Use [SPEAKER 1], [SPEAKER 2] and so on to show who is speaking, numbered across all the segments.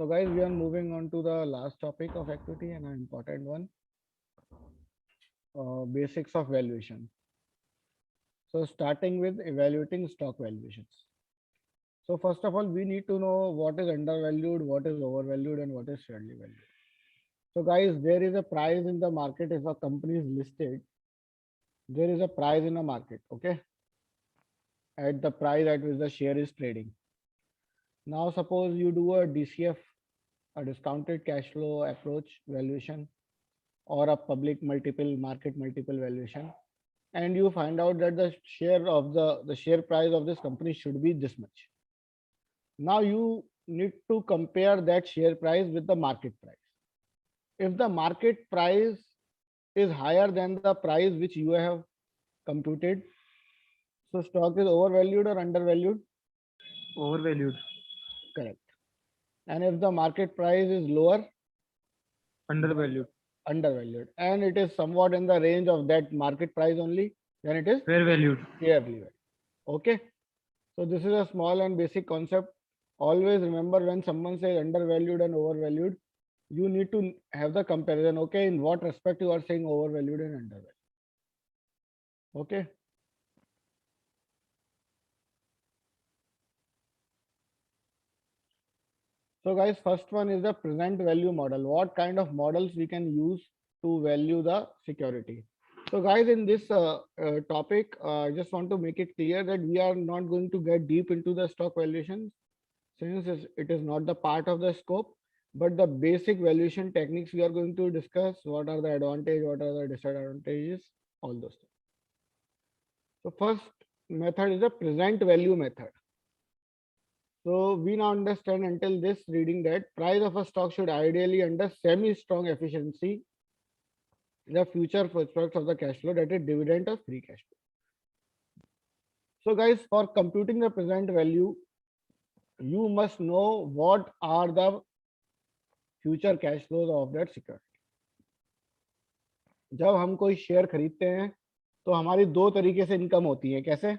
[SPEAKER 1] So guys, we are moving on to the last topic of equity and an important one, basics of valuation. So starting with evaluating stock valuations. So first of all, we need to know what is undervalued, what is overvalued, and what is fairly valued. So guys, there is a price in the market. If a company is listed, there is a price in the market, okay, at the price at which the share is trading. Now suppose you do a DCF, a discounted cash flow approach valuation, or a public multiple market multiple valuation, and you find out that the share of the share price of this company should be this much. Now you need to compare that share price with the market price. If the market price is higher than the price which you have computed, so stock is overvalued or undervalued?
[SPEAKER 2] Overvalued.
[SPEAKER 1] Correct. And if the market price is lower,
[SPEAKER 2] Undervalued.
[SPEAKER 1] undervalued, and it is somewhat in the range of that market price only, then it is
[SPEAKER 2] Fair valued.
[SPEAKER 1] fairly valued. Okay. So this is a small and basic concept. Always remember, when someone says undervalued and overvalued, you need to have the comparison. Okay, in what respect you are saying overvalued and undervalued. Okay. So guys, first one is the present value model. What kind of models we can use to value the security? So guys, in this topic, I just want to make it clear that we are not going to get deep into the stock valuations, since it is not the part of the scope, but the basic valuation techniques we are going to discuss. What are the advantages, what are the disadvantages, all those things. So first method is the present value method. So we now understand until this reading that price of a stock should ideally under semi-strong efficiency the future prospects of the cash flow, that is dividend or free cash flow. So guys, for computing the present value, you must know what are the future cash flows of that security. जब हम कोई share खरीदते हैं तो हमारी दो तरीके से इनकम होती है. कैसे?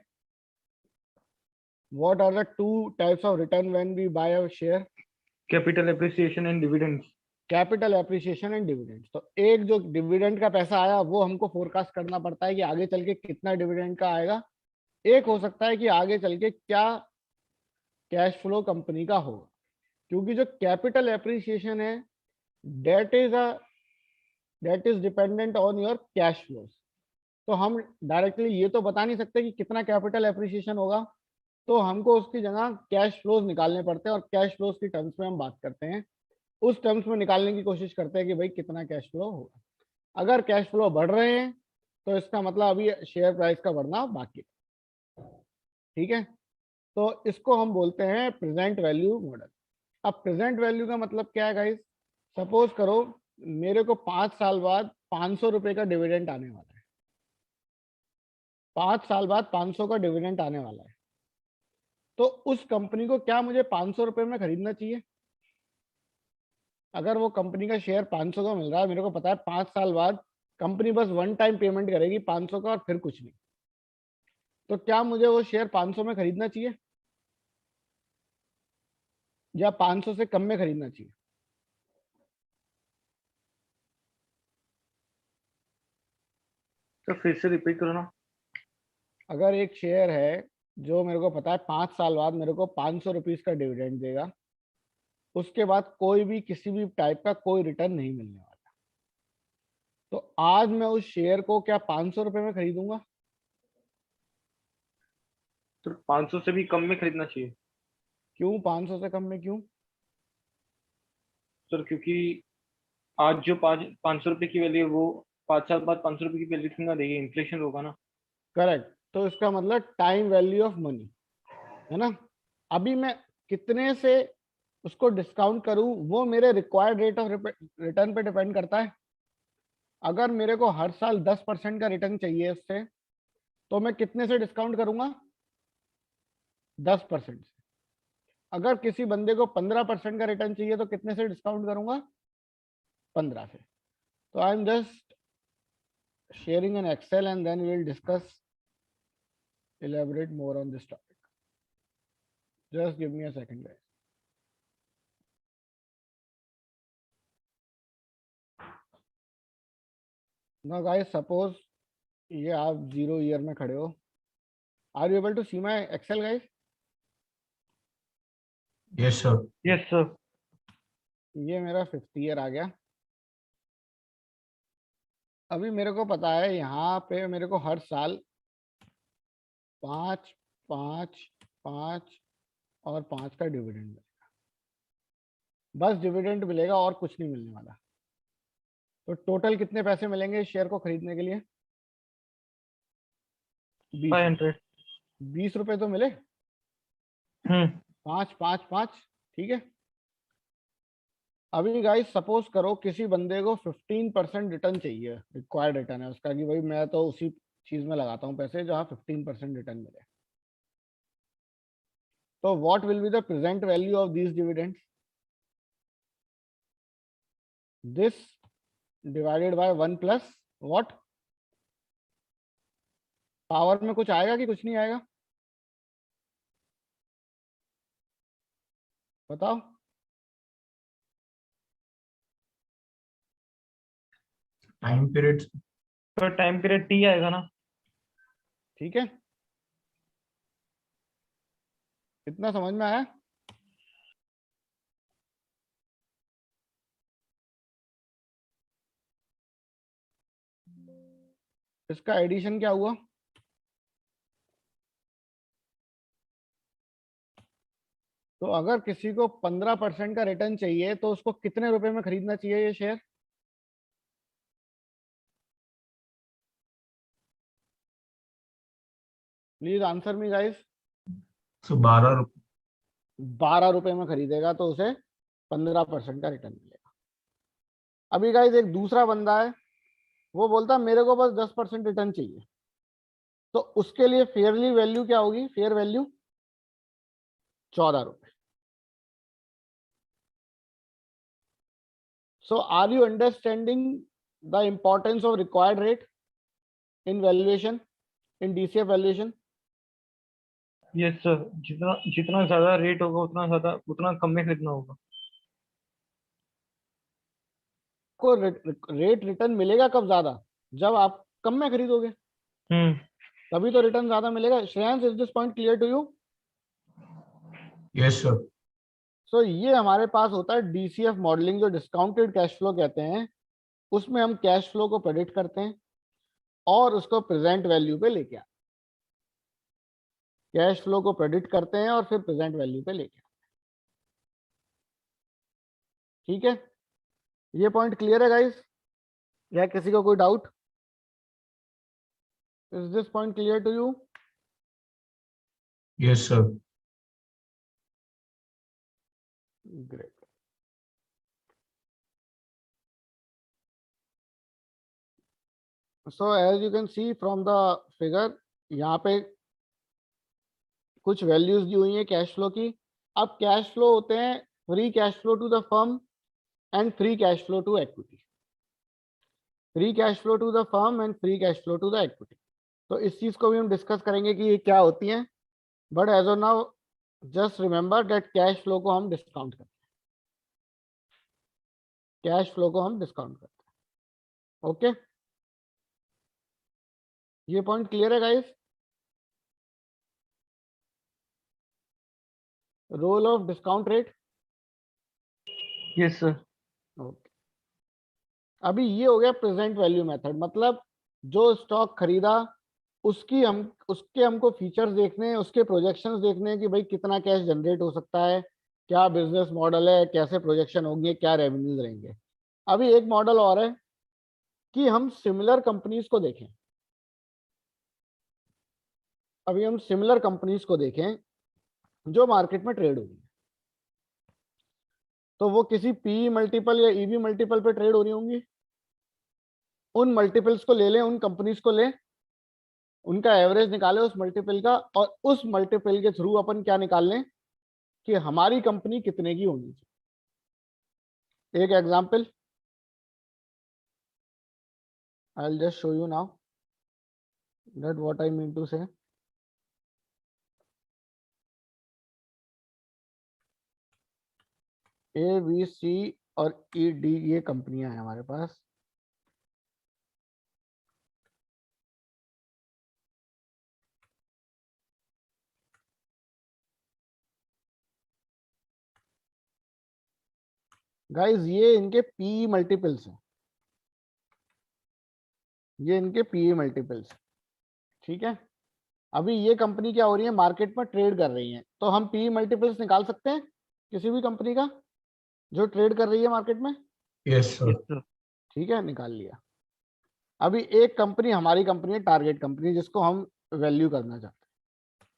[SPEAKER 1] What are the two types of return when we buy a share?
[SPEAKER 2] Capital appreciation and dividends.
[SPEAKER 1] Capital appreciation and dividend. तो एक जो डिविडेंड का पैसा आया वो हमको फोरकास्ट करना पड़ता है कि आगे चल के कितना डिविडेंड का आएगा. एक हो सकता है कि आगे चल के क्या कैश फ्लो कंपनी का होगा, क्योंकि जो कैपिटल एप्रिसिएशन है that is dependent on your cash flows. तो हम डायरेक्टली ये तो बता नहीं सकते कि कितना कैपिटल एप्रिसिएशन होगा, तो हमको उसकी जगह कैश फ्लोज निकालने पड़ते हैं, और कैश फ्लोज की टर्म्स में हम बात करते हैं. उस टर्म्स में निकालने की कोशिश करते हैं कि भाई कितना कैश फ्लो होगा. अगर कैश फ्लो बढ़ रहे हैं तो इसका मतलब अभी शेयर प्राइस का बढ़ना बाकी. ठीक है, तो इसको हम बोलते हैं प्रेजेंट वैल्यू मॉडल. अब प्रेजेंट वैल्यू का मतलब क्या है गाइस? सपोज करो मेरे को 5 साल बाद 500 रुपए का डिविडेंड आने वाला है. 5 साल बाद 500 का डिविडेंड आने वाला है. तो उस कंपनी को क्या मुझे 500 रुपए में खरीदना चाहिए? अगर वो कंपनी का शेयर 500 का मिल रहा है, मेरे को पता है 5 साल बाद कंपनी बस वन टाइम पेमेंट करेगी 500 का और फिर कुछ नहीं, तो क्या मुझे वो शेयर 500 में खरीदना चाहिए या 500 से कम में खरीदना चाहिए?
[SPEAKER 2] तो फिर से रिपीट करो ना.
[SPEAKER 1] अगर एक शेयर है जो मेरे को पता है 5 साल बाद मेरे को 500 रुपीज का डिविडेंड देगा, उसके बाद कोई भी किसी भी टाइप का कोई रिटर्न नहीं मिलने वाला, तो आज मैं उस शेयर को क्या 500 रुपए में खरीदूंगा?
[SPEAKER 2] तो 500 से भी कम में खरीदना चाहिए.
[SPEAKER 1] क्यों 500 से कम में? क्यों?
[SPEAKER 2] सर क्योंकि आज जो 500 रुपए की वैल्यू है वो 5 साल बाद 500 रुपए की वैल्यू क्यों ना देगी, इन्फ्लेशन होगा ना.
[SPEAKER 1] करेक्ट. तो इसका मतलब टाइम वैल्यू ऑफ मनी है ना. अभी मैं कितने से उसको डिस्काउंट करूं वो मेरे रिक्वायर्ड रेट ऑफ रिटर्न पे डिपेंड करता है. अगर मेरे को हर साल 10% का रिटर्न चाहिए उससे, तो मैं कितने से डिस्काउंट करूंगा? 10% से. अगर किसी बंदे को 15% का रिटर्न चाहिए तो कितने से डिस्काउंट करूंगा? 15 से. तो I am just sharing an Excel and then we will discuss elaborate more on this topic. Just give me a second guys. Now guys suppose ये आप 0 ईयर में खड़े हो. Are you able to see my Excel guys?
[SPEAKER 3] Yes, sir.
[SPEAKER 2] Yes sir.
[SPEAKER 1] ये मेरा 5th year आ गया. अभी मेरे को पता है यहाँ पे मेरे को हर साल 5, 5, 5 और 5 का डिविडेंड मिलेगा. बस डिविडेंड मिलेगा और कुछ नहीं मिलने वाला. तो टोटल कितने पैसे मिलेंगे इस शेयर को खरीदने के लिए? 20 रुपए.
[SPEAKER 2] 500.
[SPEAKER 1] 20 रुपए तो मिले. 5, 5, 5. ठीक है. अभी गाइस सपोज करो किसी बंदे को 15% रिटर्न चाहिए. रिक्वायर्ड रिटर्न है उसका कि भाई मैं तो उसी चीज में लगाता हूँ पैसे जहाँ 15% रिटर्न मिले. तो what will be the present value of these dividends? This divided by 1 plus what? Power में कुछ आएगा कि कुछ नहीं आएगा? बताओ.
[SPEAKER 3] Time period.
[SPEAKER 2] तो टाइम पीरियड टी आएगा ना.
[SPEAKER 1] ठीक है. इतना समझ में आया? इसका एडिशन क्या हुआ? तो अगर किसी को 15% का रिटर्न चाहिए तो उसको कितने रुपए में खरीदना चाहिए ये share? Please answer me guys.
[SPEAKER 3] So 12
[SPEAKER 1] 12 रुपए में खरीदेगा तो उसे 15% का रिटर्न मिलेगा. अभी गाइस एक दूसरा बंदा है, वो बोलता है मेरे को बस 10% रिटर्न चाहिए. तो उसके लिए फेयरली वैल्यू क्या होगी? फेयर वैल्यू 14 रुपए. So are you understanding the importance of required rate in valuation, in DCF valuation?
[SPEAKER 2] Yes sir. जितना जितना ज्यादा रेट होगा उतना कम में खरीदना होगा.
[SPEAKER 1] को रेट रिटर्न मिलेगा कब ज्यादा? जब आप कम में खरीदोगे तभी तो रिटर्न ज्यादा मिलेगा. Shreyansh, is this point clear to you?
[SPEAKER 3] Yes, sir.
[SPEAKER 1] So ये हमारे पास होता है डीसीएफ मॉडलिंग, जो डिस्काउंटेड कैश फ्लो कहते हैं. उसमें हम कैश फ्लो को प्रेडिक्ट करते हैं और उसको प्रेजेंट वैल्यू पे लेके आते हैं. कैश फ्लो को प्रेडिक्ट करते हैं और फिर प्रेजेंट वैल्यू पे लेके आते हैं. ठीक है. ये पॉइंट क्लियर है गाइस? या किसी को कोई doubt? Is this point clear to you?
[SPEAKER 3] Yes, sir.
[SPEAKER 1] Great. So as you can see from the figure, यहाँ पे कुछ वैल्यूज दी हुई है कैश फ्लो की. अब कैश फ्लो होते हैं free cash flow to the firm and free cash flow to equity. Free cash flow to the firm and free cash flow to the equity. तो इस चीज को भी हम डिस्कस करेंगे कि ये क्या होती हैं. But as of now just remember that cash flow को हम डिस्काउंट करते हैं. कैश फ्लो को हम डिस्काउंट करते हैं. ओके. ये पॉइंट क्लियर है guys? Role of discount rate.
[SPEAKER 2] Yes sir.
[SPEAKER 1] Okay. अभी ये हो गया प्रेजेंट वैल्यू मेथड. मतलब जो स्टॉक खरीदा उसके हमको फीचर्स देखने हैं, उसके प्रोजेक्शंस देखने हैं कि भाई कितना कैश जनरेट हो सकता है, क्या बिजनेस मॉडल है, कैसे प्रोजेक्शन होंगे, क्या रेवेन्यूज रहेंगे. अभी एक मॉडल और है कि हम सिमिलर कंपनीज को देखें. अभी हम सिमिलर कंपनीज को देखें जो मार्केट में ट्रेड हो रही है. तो वो किसी पी मल्टीपल या ईवी मल्टीपल पे ट्रेड हो रही होंगी. उन मल्टीपल्स को ले लें, उन कंपनीज को लें, उनका एवरेज निकालें उस मल्टीपल का, और उस मल्टीपल के थ्रू अपन क्या निकाल लें कि हमारी कंपनी कितने की होनी चाहिए. एक example I will just show you now that what I mean to say. A B C और ई डी ये कंपनियां हैं हमारे पास. गाइस ये इनके पी मल्टीपल्स हैं, ये इनके पी मल्टीपल्स, ठीक है। अभी ये कंपनी क्या हो रही है, मार्केट में ट्रेड कर रही है, तो हम पी मल्टीपल्स निकाल सकते हैं किसी भी कंपनी का जो ट्रेड कर रही है मार्केट में।
[SPEAKER 3] Yes, sir.
[SPEAKER 2] Yes sir.
[SPEAKER 1] ठीक है, निकाल लिया। अभी एक कंपनी हमारी कंपनी है, टारगेट कंपनी, जिसको हम वैल्यू करना चाहते हैं।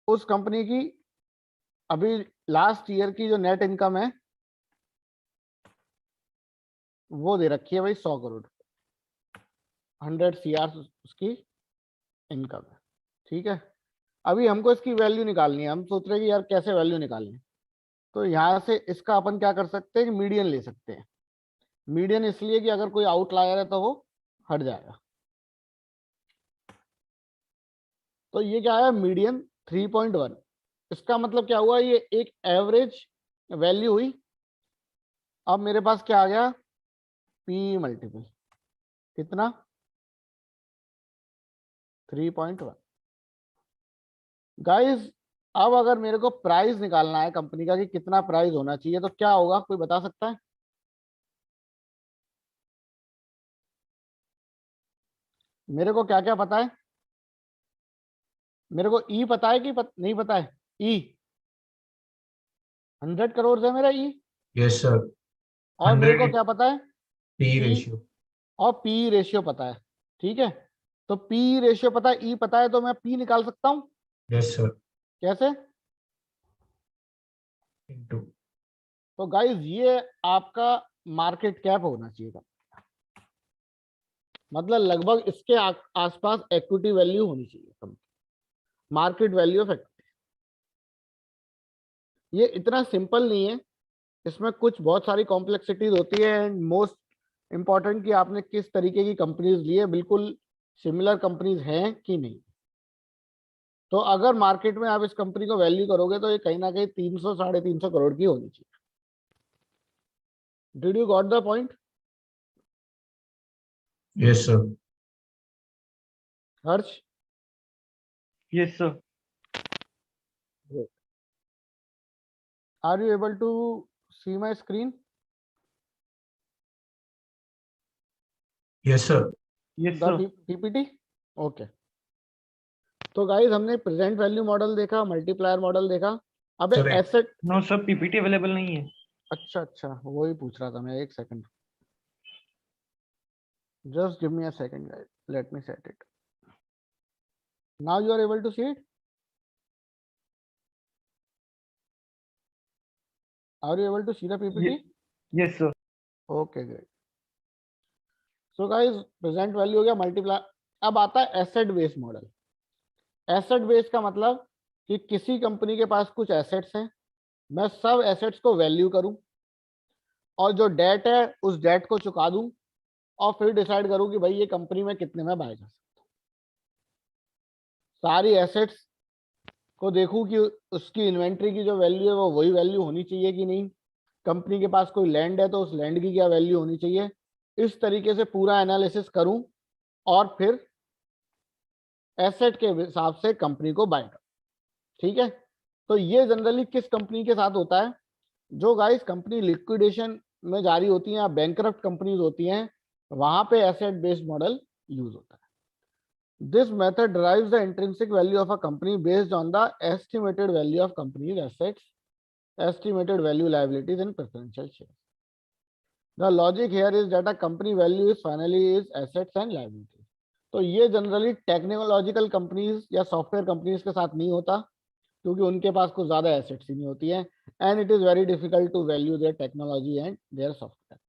[SPEAKER 1] उस कंपनी की अभी लास्ट ईयर की जो नेट इनकम है वो दे रखी है भाई 100 करोड़, 100 CR उसकी इनकम है, ठीक है। अभी हमको इसकी वैल्यू निकालनी है, हम सोच रहे हैं कि यार कैसे वैल्यू निकालें। तो यहाँ से इसका अपन क्या कर सकते हैं कि मीडियन ले सकते हैं। मीडियन इसलिए कि अगर कोई आउटलायर है तो वो हट जाएगा। तो ये क्या है, मीडियन 3.1। इसका मतलब क्या हुआ, ये एक एवरेज वैल्यू हुई। अब मेरे पास क्या आ गया, पी मल्टीपल कितना, 3.1। गाइस अब अगर मेरे को प्राइस निकालना है कंपनी का कि कितना प्राइस होना चाहिए, तो क्या होगा, कोई बता सकता है? मेरे को क्या क्या पता है? मेरे को ई पता है कि नहीं पता है? ई 100 करोड़ है मेरा ई।
[SPEAKER 3] Yes, sir.
[SPEAKER 1] और मेरे को
[SPEAKER 3] 100
[SPEAKER 1] क्या पता है?
[SPEAKER 3] P
[SPEAKER 1] P
[SPEAKER 3] ratio.
[SPEAKER 1] और पी रेशियो पता है, ठीक है। तो पी रेशियो पता है, ई पता है, तो मैं पी निकाल सकता हूं।
[SPEAKER 3] Yes, sir.
[SPEAKER 1] कैसे?
[SPEAKER 3] Into.
[SPEAKER 1] तो गाइस ये आपका मार्केट कैप होना चाहिए, मतलब लगभग इसके आसपास इक्विटी वैल्यू होनी चाहिए, मार्केट वैल्यू ऑफ इक्विटी। ये इतना सिंपल नहीं है, इसमें कुछ बहुत सारी कॉम्प्लेक्सिटीज होती है। एंड मोस्ट इंपॉर्टेंट कि आपने किस तरीके की कंपनीज ली है, बिल्कुल सिमिलर कंपनीज हैं कि नहीं। तो अगर मार्केट में आप इस कंपनी को वैल्यू करोगे तो ये कहीं ना कहीं 300 350 करोड़ की होनी चाहिए। Did you got the point
[SPEAKER 3] Yes, sir.
[SPEAKER 1] Harsh?
[SPEAKER 2] Yes sir.
[SPEAKER 1] Are you able to see my screen?
[SPEAKER 3] Yes, sir.
[SPEAKER 2] Yes
[SPEAKER 1] the
[SPEAKER 2] sir.
[SPEAKER 1] PPT? Okay. तो गाइस हमने प्रेजेंट वैल्यू मॉडल देखा, मल्टीप्लायर मॉडल देखा। अब
[SPEAKER 3] Sir,
[SPEAKER 1] asset,
[SPEAKER 2] no sir, PPT available नहीं है।
[SPEAKER 1] अच्छा अच्छा वही पूछ रहा था मैं, एक second, just give me a second guys, let me set it. Now you are able to see it? Are you able to see the PPT?
[SPEAKER 2] Yes sir.
[SPEAKER 1] Okay great. So guys present value हो गया, multiply. अब आता है asset based model. Asset based का मतलब कि किसी company के पास कुछ एसेट्स हैं, मैं सब एसेट्स को वैल्यू करूं और जो डेट है उस डेट को चुका दूं, और फिर डिसाइड करूं कि भाई ये कंपनी में कितने में बाय कर सकता हूं। सारी एसेट्स को देखूं कि उसकी इन्वेंट्री की जो वैल्यू है वो वही वैल्यू होनी चाहिए कि नहीं। कंपनी के पास कोई लैंड है तो उस लैंड की क्या वैल्यू होनी चाहिए। इस तरीके से पूरा एनालिसिस करूं और फिर एसेट के हिसाब से कंपनी को बाय करूं, ठीक है। तो ये जनरली किस कंपनी के साथ होता है, जो गाइस कंपनी लिक्विडेशन में जारी होती हैं या बैंकरप्ट कंपनीज होती हैं, वहां पे एसेट बेस्ड मॉडल यूज होता है। This method derives the intrinsic value of a company based on the estimated value of company's assets, estimated value liabilities and preferential shares. The logic here is that a company value is finally is assets and liabilities. तो ये generally technological companies या software companies के साथ नहीं होता, क्योंकि उनके पास कुछ ज्यादा एसेट्स ही नहीं होती है, and it is very difficult to value their technology and their software.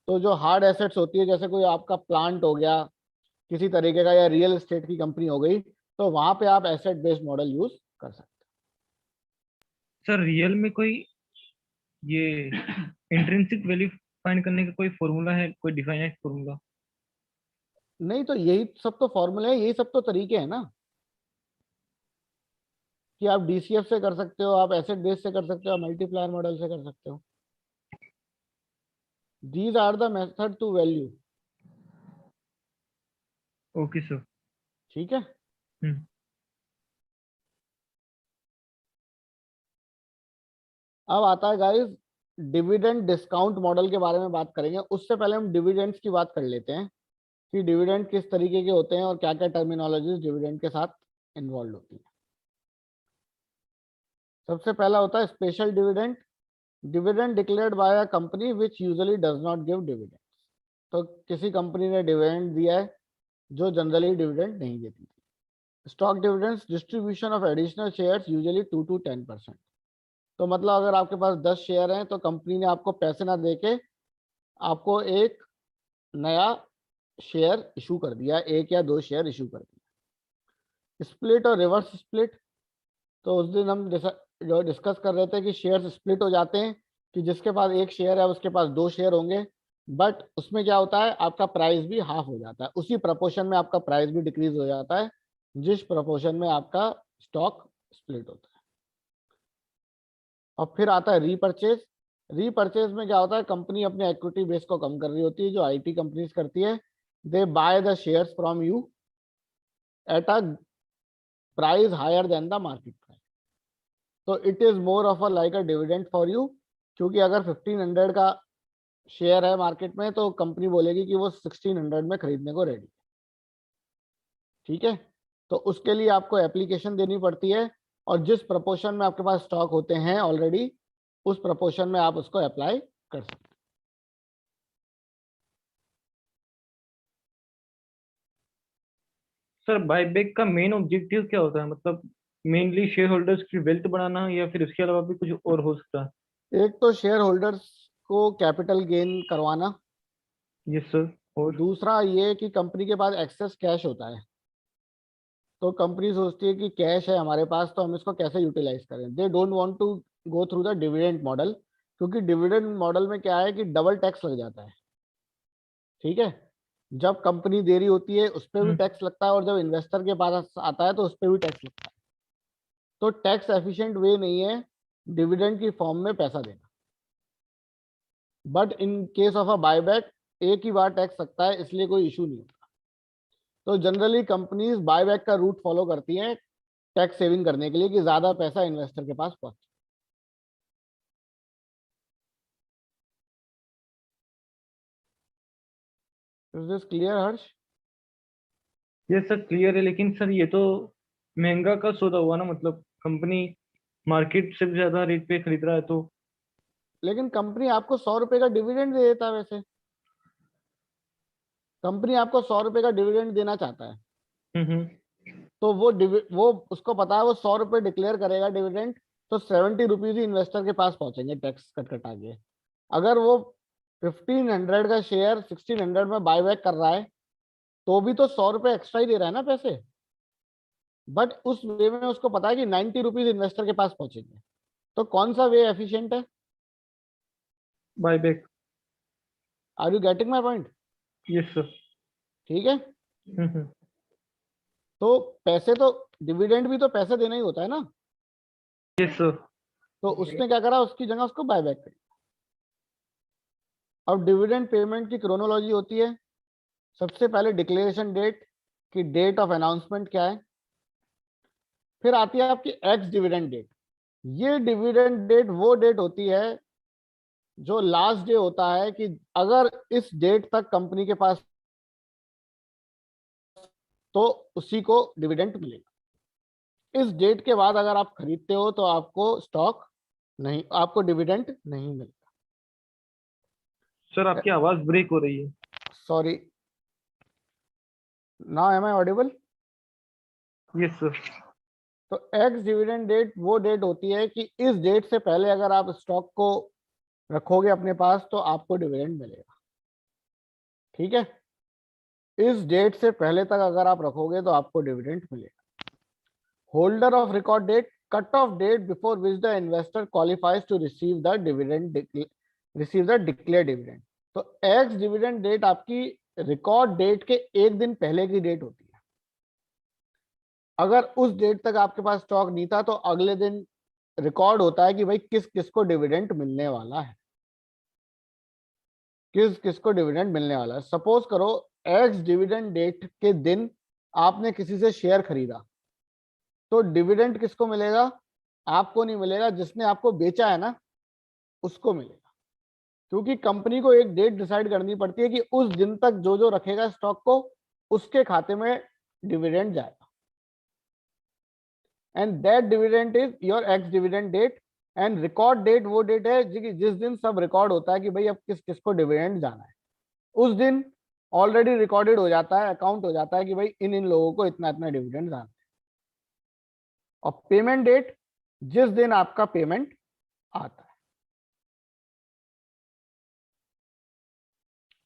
[SPEAKER 1] तो जो हार्ड एसेट्स होती है, जैसे कोई आपका प्लांट हो गया किसी तरीके का, या रियल एस्टेट की कंपनी हो गई, तो वहां पे आप एसेट बेस्ड मॉडल यूज कर सकते
[SPEAKER 2] सर रियल में कोई ये इंट्रिंसिक वैल्यू फाइंड करने का कोई फॉर्मूला है, कोई डिफाइनेड फॉर्मूला?
[SPEAKER 1] हो। नहीं तो यही सब तो फॉर्मूले है, यही सब तो तरीके हैं ना, कि आप डीसीएफ से कर सकते हो, आप एसेट बेस्ड से कर सकते हो, मल्टीप्लायर मॉडल से कर सकते हो। These are the method to value,
[SPEAKER 2] okay sir.
[SPEAKER 1] ठीक है। अब आता है गाइस डिविडेंड डिस्काउंट मॉडल के बारे में बात करेंगे। उससे पहले हम डिविडेंड्स की बात कर लेते हैं कि डिविडेंड किस तरीके के होते हैं और क्या क्या टर्मिनोलॉजीज डिविडेंड के साथ इन्वॉल्व होती है। सबसे पहला होता है special dividend, dividend declared by a company which usually does not give dividend. तो किसी कंपनी ने डिविडेंड दिया है जो जनरली डिविडेंड नहीं देती थी। Stock dividends, distribution of additional shares usually 2 to 10%। तो मतलब अगर आपके पास 10 शेयर हैं तो कंपनी ने आपको पैसे ना देके आपको एक नया शेयर इशू कर दिया, 1 या 2 शेयर इशू कर दिया। स्प्लिट और रिवर्स स्प्लिट, तो उस दिन हम जो डिस्कस कर रहे थे कि शेयर स्प्लिट हो जाते हैं कि जिसके पास 1 शेयर है उसके पास 2 शेयर होंगे, बट उसमें क्या होता है आपका प्राइस भी हाफ हो जाता है, उसी प्रपोर्शन में आपका प्राइस भी डिक्रीज हो जाता है जिस प्रपोर्शन में आपका स्टॉक स्प्लिट होता है। और फिर आता है रीपरचेज। रीपरचेज में क्या होता है, कंपनी अपने इक्विटी बेस को कम कर रही होती है, जो आईटी कंपनीज करती है। They buy the shares from you at a price higher than the market price. तो it is more of a like a dividend for you, क्योंकि अगर 1500 का शेयर है मार्केट में तो कंपनी बोलेगी कि वो 1600 में खरीदने को रेडी। ठीक है, तो उसके लिए आपको एप्लीकेशन देनी पड़ती है और जिस प्रपोर्शन में आपके पास स्टॉक होते हैं ऑलरेडी उस प्रपोर्शन में आप उसको अप्लाई कर सकते हैं।
[SPEAKER 2] सर बायबैक का मेन ऑब्जेक्टिव क्या होता है, मतलब मेनली शेयर होल्डर्स की वेल्थ बढ़ाना या फिर इसके अलावा भी कुछ और हो सकता है?
[SPEAKER 1] एक तो शेयर होल्डर्स को कैपिटल गेन करवाना,
[SPEAKER 2] यस सर। और
[SPEAKER 1] दूसरा ये कि कंपनी के पास एक्सेस कैश होता है तो कंपनी सोचती है कि कैश है हमारे पास तो हम इसको कैसे यूटिलाइज करें। They don't want to go through the dividend model, क्योंकि डिविडेंड मॉडल में क्या है कि डबल टैक्स लग जाता है। ठीक है, जब कंपनी दे रही होती है उस पर भी टैक्स लगता है और जब इन्वेस्टर के पास आता है तो उस पर भी टैक्स लगता है। तो टैक्स एफिशिएंट वे नहीं है डिविडेंड की फॉर्म में पैसा देना। But in case of a buyback एक ही बार टैक्स लगता है, इसलिए कोई इशू नहीं होता। तो जनरली कंपनीज बायबैक का रूट फॉलो करती हैं टैक्स सेविंग करने के लिए कि ज्यादा पैसा इन्वेस्टर के पास पहुंचे। इज दिस क्लियर हर्ष?
[SPEAKER 2] ये सर क्लियर है, लेकिन सर ये तो महंगा का सौदा हुआ ना, मतलब कंपनी मार्केट से भी ज्यादा रेट पे खरीद रहा है तो।
[SPEAKER 1] लेकिन कंपनी आपको 100 रुपए का डिविडेंड दे देता है। वैसे कंपनी आपको 100 रुपए का डिविडेंड देना चाहता है
[SPEAKER 2] हम्म।
[SPEAKER 1] तो वो उसको पता है वो 100 रुपए डिक्लेयर करेगा डिविडेंड, तो 70 रुपीज ही इन्वेस्टर के पास पहुंचेंगे टैक्स कट कटा के। अगर वो 1500 का शेयर 1600 में बायबैक कर रहा है तो भी तो 100 रुपए एक्स्ट्रा ही दे रहा है ना पैसे, बट उस वे में उसको पता है कि 90 रुपीज इन्वेस्टर के पास पहुंचेंगे। तो कौन सा वे एफिशिएंट है?
[SPEAKER 2] Buyback.
[SPEAKER 1] Are you getting my point?
[SPEAKER 2] Yes sir.
[SPEAKER 1] ठीक है,
[SPEAKER 2] हम्म।
[SPEAKER 1] तो पैसे तो डिविडेंड भी तो पैसे देना ही होता है ना,
[SPEAKER 2] यस सर।
[SPEAKER 1] तो उसने क्या करा उसकी जगह उसको बायबैक कर। अब डिविडेंड पेमेंट की क्रोनोलॉजी होती है। सबसे पहले डिक्लेरेशन डेट की डेट ऑफ अनाउंसमेंट क्या है, फिर आती है आपकी एक्स डिविडेंड डेट। ये डिविडेंड डेट वो डेट होती है जो लास्ट डे होता है कि अगर इस डेट तक कंपनी के पास तो उसी को डिविडेंड मिलेगा। इस डेट के बाद अगर आप खरीदते हो तो आपको स्टॉक नहीं, आपको डिविडेंड नहीं मिलेगा।
[SPEAKER 2] सर आपकी आवाज ब्रेक हो रही है।
[SPEAKER 1] Sorry, now am I audible?
[SPEAKER 2] Yes sir.
[SPEAKER 1] तो एक्स डिविडेंड डेट वो डेट होती है कि इस डेट से पहले अगर आप स्टॉक को रखोगे अपने पास तो आपको डिविडेंड मिलेगा। ठीक है, इस डेट से पहले तक अगर आप रखोगे तो आपको डिविडेंड मिलेगा। Holder of record date, cut off date before which the investor qualifies to receive the declare dividend. तो एक्स डिविडेंड डेट आपकी रिकॉर्ड डेट के एक दिन पहले की डेट होती है। अगर उस डेट तक आपके पास स्टॉक नहीं था तो अगले दिन रिकॉर्ड होता है कि भाई किस किस को डिविडेंड मिलने वाला है, किस किस को डिविडेंड मिलने वाला है। सपोज करो एक्स डिविडेंड डेट के दिन आपने किसी से शेयर खरीदा तो डिविडेंड किसको मिलेगा? आपको नहीं मिलेगा, जिसने आपको बेचा है ना उसको मिलेगा, क्योंकि कंपनी को एक डेट डिसाइड करनी पड़ती है कि उस दिन तक जो जो रखेगा स्टॉक को उसके खाते में डिविडेंड जाएगा, and that dividend is your ex dividend date, and record date वो डेट है जिस दिन सब रिकॉर्ड होता है कि भाई अब किस किस को डिविडेंड जाना है, उस दिन ऑलरेडी रिकॉर्डेड हो जाता है, अकाउंट हो जाता है कि भाई इन इन लोगों को इतना इतना डिविडेंड जाना है। और पेमेंट डेट जिस दिन आपका पेमेंट आता है।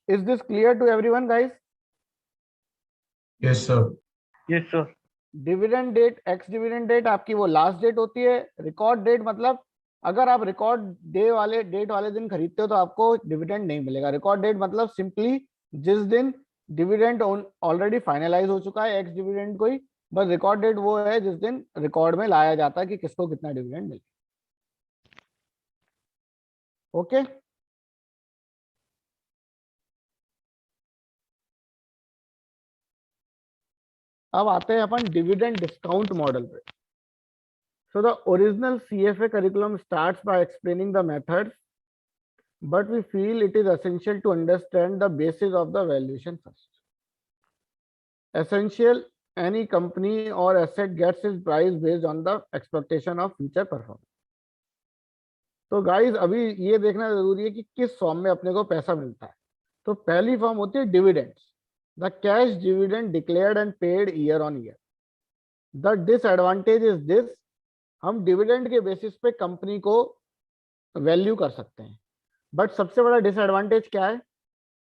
[SPEAKER 1] Is this clear to everyone guys?
[SPEAKER 3] Yes, sir.
[SPEAKER 2] Yes sir.
[SPEAKER 1] Dividend date, ex dividend date आपकी वो लास्ट डेट होती है। रिकॉर्ड डेट मतलब अगर आप रिकॉर्ड डेट वाले दिन खरीदते हो तो आपको डिविडेंड नहीं मिलेगा। रिकॉर्ड डेट मतलब सिंपली जिस दिन डिविडेंड ऑलरेडी फाइनलाइज हो चुका है एक्स डिविडेंड कोई, बस रिकॉर्ड डेट वो है जिस दिन रिकॉर्ड में लाया जाता है कि किसको कितना डिविडेंड मिले। ओके अब आते हैं अपन डिविडेंड डिस्काउंट मॉडल पे। So the original CFA curriculum starts by explaining the methods, but we feel it is essential to understand the basis of the valuation first. Essential, any company or asset gets its price based on the expectation of future performance. तो guys अभी ये देखना जरूरी है कि किस form में अपने को पैसा मिलता है। तो पहली फॉर्म होती है dividends, the cash dividend declared and paid year on year. The disadvantage is this, हम डिविडेंड के बेसिस पे कंपनी को वैल्यू कर सकते हैं, बट सबसे बड़ा डिसएडवांटेज क्या है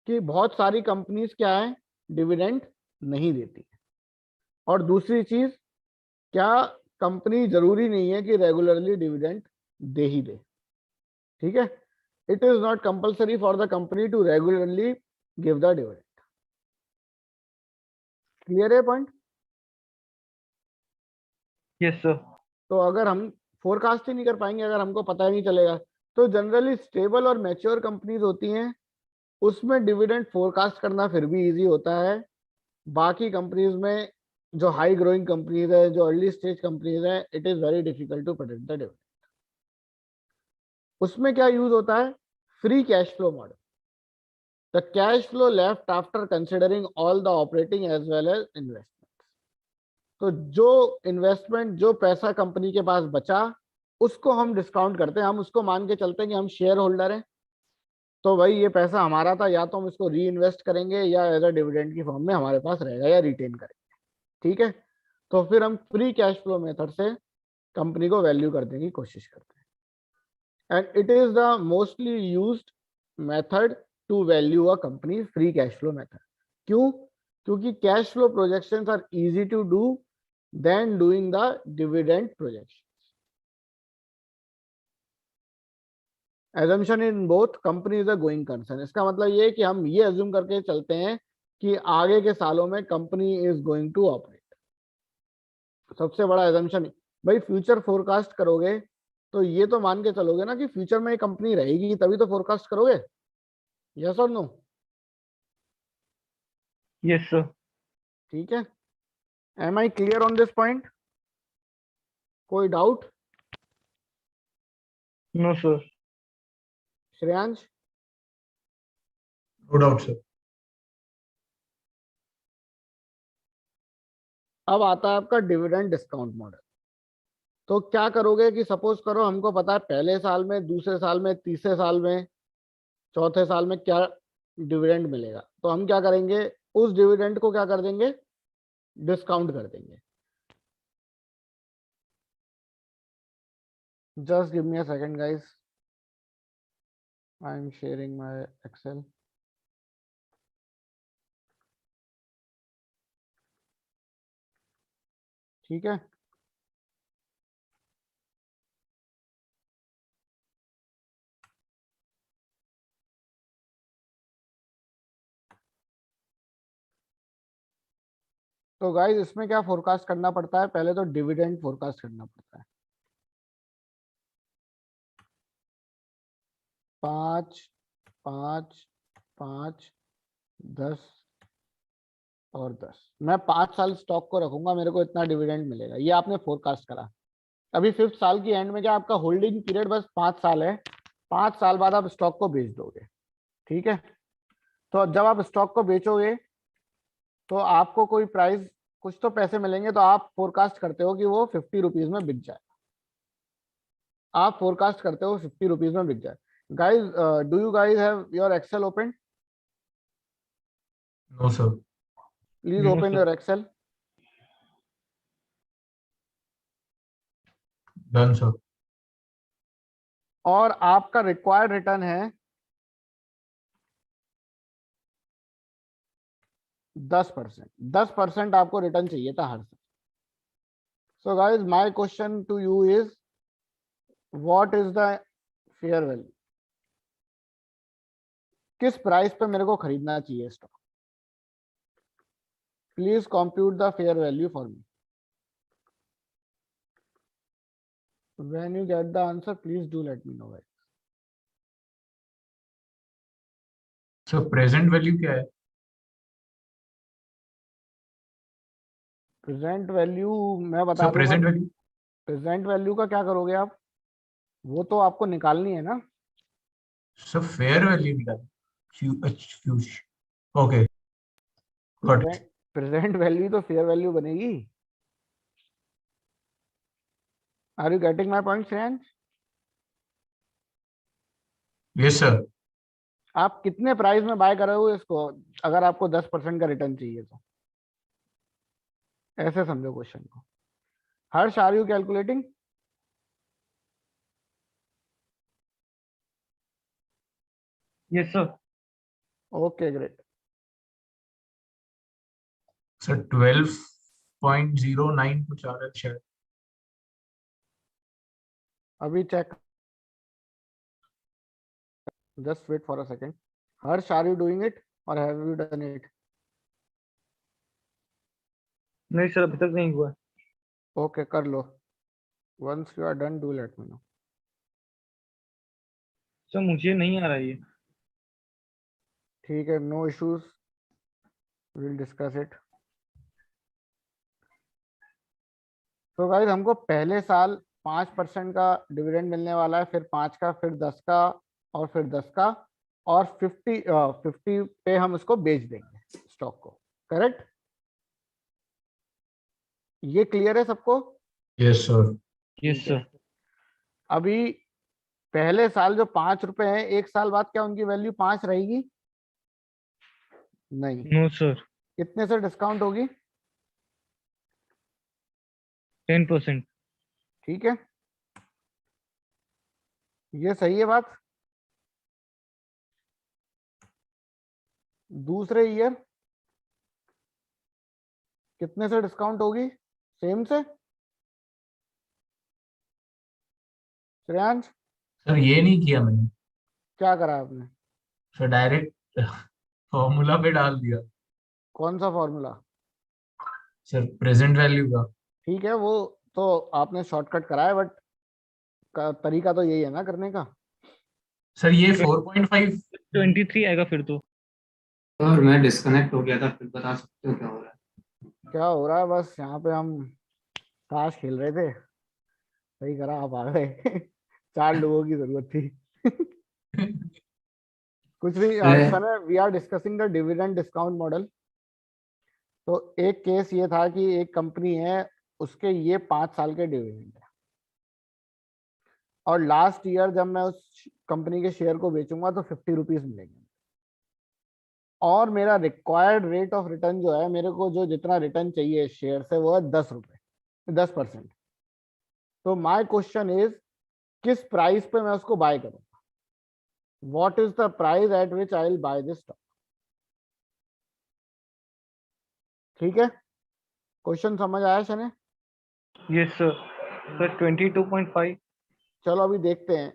[SPEAKER 1] कि बहुत सारी कंपनीज क्या है डिविडेंड नहीं देती है। और दूसरी चीज, क्या कंपनी जरूरी नहीं है कि रेगुलरली डिविडेंड दे ही दे, ठीक है। It is not compulsory for the company to regularly give the dividend. Clear है पॉइंट?
[SPEAKER 2] Yes sir.
[SPEAKER 1] तो अगर हम फोरकास्ट ही नहीं कर पाएंगे, अगर हमको पता ही नहीं चलेगा, तो जनरली स्टेबल और मैच्योर कंपनीज होती हैं उसमें डिविडेंड फोरकास्ट करना फिर भी इजी होता है। बाकी कंपनीज में जो हाई ग्रोइंग कंपनीज है, जो अर्ली स्टेज कंपनीज है, it is very difficult to predict the dividend. उसमें क्या यूज होता है? Free cash flow model. The cash flow left after considering all the operating as well as investment. तो जो investment, जो पैसा कंपनी के पास बचा उसको हम डिस्काउंट करते हैं। हम उसको मान के चलते हैं कि हम शेयर होल्डर हैं, तो भाई ये पैसा हमारा था, या तो हम इसको री इन्वेस्ट करेंगे या एज अ डिविडेंड की फॉर्म में हमारे पास रहेगा या रिटेन करेंगे, ठीक है। तो फिर हम फ्री कैश फ्लो मेथड से कंपनी को वैल्यू करने की कोशिश करते हैं, and it is the mostly used method to value a company, free cash flow method. क्यों? क्योंकि cash flow projections are easy to do than doing the dividend projection. assumption in both company is a going concern। इसका मतलब ये है कि हम ये assume करके चलते हैं कि आगे के सालों में company is going to operate. सबसे बड़ा assumption, भाई फ्यूचर फोरकास्ट करोगे तो ये तो मान के चलोगे ना कि फ्यूचर में कंपनी रहेगी, तभी तो फोरकास्ट करोगे। यस और नो?
[SPEAKER 2] Yes sir.
[SPEAKER 1] ठीक है, am I clear on this point? कोई doubt?
[SPEAKER 2] No sir.
[SPEAKER 1] Shreyansh?
[SPEAKER 3] No doubt, sir.
[SPEAKER 1] अब आता है आपका डिविडेंड डिस्काउंट मॉडल। तो क्या करोगे कि सपोज करो हमको पता है पहले साल में, दूसरे साल में, तीसरे साल में, चौथे साल में क्या डिविडेंड मिलेगा, तो हम क्या करेंगे, उस डिविडेंड को क्या कर देंगे, डिस्काउंट कर देंगे। Just give me a second guys, I am sharing my Excel. ठीक है, तो गाइस इसमें क्या फोरकास्ट करना पड़ता है, पहले तो डिविडेंड फोरकास्ट करना पड़ता है। 5, 5, 5, 10 और 10। मैं 5 साल स्टॉक को रखूंगा, मेरे को इतना डिविडेंड मिलेगा, ये आपने फोरकास्ट करा। अभी 5th साल की एंड में क्या आपका होल्डिंग पीरियड बस 5 साल है, 5 साल बाद आप स्टॉक को बेच दोगे, ठीक है। तो जब आप स्टॉक को बेचोगे तो आपको कोई प्राइस, कुछ तो पैसे मिलेंगे, तो आप फोरकास्ट करते हो कि वो 50 रुपीज में बिक जाए। आप फोरकास्ट करते हो 50 रुपीज में बिक जाए। Guys, do you guys have your Excel open?
[SPEAKER 3] No sir.
[SPEAKER 1] Please
[SPEAKER 2] No,
[SPEAKER 1] open
[SPEAKER 2] sir.
[SPEAKER 1] Your Excel.
[SPEAKER 3] Done sir.
[SPEAKER 1] और आपका रिक्वायर्ड रिटर्न है 10%। 10% आपको रिटर्न चाहिए था हर साल। So guys, my question to you is, what is the fair value? किस price पे मेरे को खरीदना चाहिए stock? Please compute the fair value for me. When you get the answer please do let me know guys.
[SPEAKER 3] Sir present value क्या है?
[SPEAKER 1] Present value मैं बता
[SPEAKER 3] सर
[SPEAKER 1] दूंगा।
[SPEAKER 3] Present value.
[SPEAKER 1] प्रेजेंट वैल्यू का क्या करोगे आप? वो तो आपको निकालनी है ना।
[SPEAKER 3] सर फेयर वैल्यू निकाल। Okay, got it.
[SPEAKER 1] Present value तो फेयर वैल्यू बनेगी। Are you getting my point Shreyansh?
[SPEAKER 3] Yes sir.
[SPEAKER 1] आप कितने प्राइस में बाय कर रहे हो इसको, अगर आपको 10% का रिटर्न चाहिए तो? ऐसे समझो क्वेश्चन को। Harsh, are you calculating?
[SPEAKER 2] Yes, sir.
[SPEAKER 1] Okay, great.
[SPEAKER 3] Sir 12.09 कुछ आ रहा है शायद।
[SPEAKER 1] अभी check, just wait for a second. Harsh, are you doing it और हैव यू डन इट?
[SPEAKER 2] नहीं सर, अभी तक नहीं हुआ।
[SPEAKER 1] ओके, कर लो। Once you are done do let me know.
[SPEAKER 2] Sir मुझे नहीं आ रहा है ये।
[SPEAKER 1] ठीक है, no issues, will discuss it. तो गाइस, हमको पहले साल 5% का डिविडेंड मिलने वाला है, फिर 5 का, फिर 10 का, और फिर 10 का, और 50 पे हम इसको बेच देंगे स्टॉक को। करेक्ट? ये क्लियर है सबको?
[SPEAKER 3] Yes sir.
[SPEAKER 2] यस
[SPEAKER 1] ठीक है।
[SPEAKER 2] सर।
[SPEAKER 1] अभी पहले साल जो 5 रुपए हैं, एक साल बाद क्या उनकी वैल्यू 5 रहेगी? नहीं।
[SPEAKER 2] No sir.
[SPEAKER 1] कितने से डिस्काउंट होगी?
[SPEAKER 2] 10%।
[SPEAKER 1] ठीक है, ये सही है बात। दूसरे ईयर कितने से डिस्काउंट होगी? सेम से? श्रेयांश,
[SPEAKER 3] सर ये नहीं किया मैंने।
[SPEAKER 1] क्या करा आपने?
[SPEAKER 3] सर डायरेक्ट फॉर्मूला पे डाल दिया।
[SPEAKER 1] कौन सा फॉर्मूला?
[SPEAKER 3] सर प्रेजेंट वैल्यू का।
[SPEAKER 1] ठीक है, वो तो आपने शॉर्टकट करा है, बट तरीका तो यही है ना करने का।
[SPEAKER 3] सर ये 4.5।
[SPEAKER 2] 23 आएगा फिर तो।
[SPEAKER 4] और मैं डिस्कनेक्ट हो गया था, फिर बता सकते हो क्या हो रहा है?
[SPEAKER 1] क्या हो रहा है? बस यहाँ पे हम ताश खेल रहे थे, सही करा आप आ गए। 4 लोगों की जरूरत थी। कुछ भी
[SPEAKER 4] अरे
[SPEAKER 1] समय we are discussing the dividend discount model. तो एक केस ये था कि एक कंपनी है, उसके ये 5 साल के डिविडेंड है, और लास्ट ईयर जब मैं उस कंपनी के शेयर को बेचूंगा तो 50 रुपीज मिलेंगे, और मेरा रिक्वायर्ड रेट ऑफ रिटर्न जो है, मेरे को जो जितना रिटर्न चाहिए शेयर से, वो है 10 रुपए, 10%। तो माय क्वेश्चन इज, किस प्राइस पे मैं उसको बाय करूं? What is the price at which I will by this stock? ठीक है, क्वेश्चन समझ आया शने?
[SPEAKER 2] Yes sir. सर 22.5।
[SPEAKER 1] चलो अभी देखते हैं।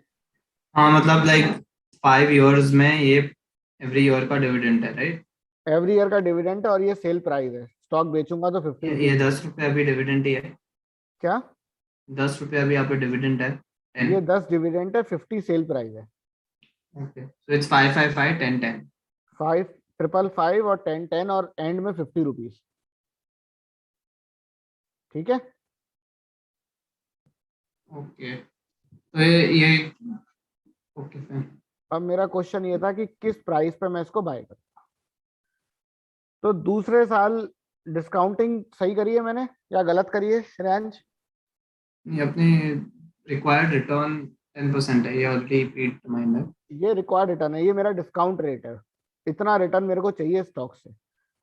[SPEAKER 4] हाँ, मतलब लाइक 5 years में ये एवरी ईयर का डिविडेंड है, राइट?
[SPEAKER 1] एवरी ईयर का डिविडेंड है, और ये सेल प्राइस है, स्टॉक बेचूंगा तो 50
[SPEAKER 4] ये
[SPEAKER 1] रुपीज।
[SPEAKER 4] 10 रुपये अभी डिविडेंड ही है।
[SPEAKER 1] क्या?
[SPEAKER 4] 10 रुपये अभी यहाँ पे डिविडेंड है।
[SPEAKER 1] ये 10 डिविडेंड है, 50 सेल प्राइस है।
[SPEAKER 4] Okay, so it's 5 5 5 10 10।
[SPEAKER 1] 5 555 और 10 10, और एंड में 50 रुपीज। ठीक है।
[SPEAKER 4] ओके, तो ये ओके फाइन।
[SPEAKER 1] अब मेरा क्वेश्चन ये था कि किस प्राइस पे मैं इसको बाय करूँ। तो दूसरे साल डिस्काउंटिंग सही करी है मैंने या गलत करी है श्रेयांश?
[SPEAKER 4] ये अपनी रिक्वायर्ड रिटर्न 10% है, ये ऑलरेडी प्री डिटरमाइंड है।
[SPEAKER 1] ये रिक्वायर्ड रिटर्न है, ये मेरा डिस्काउंट रेट है। इतना रिटर्न मेरे को चाहिए स्टॉक से।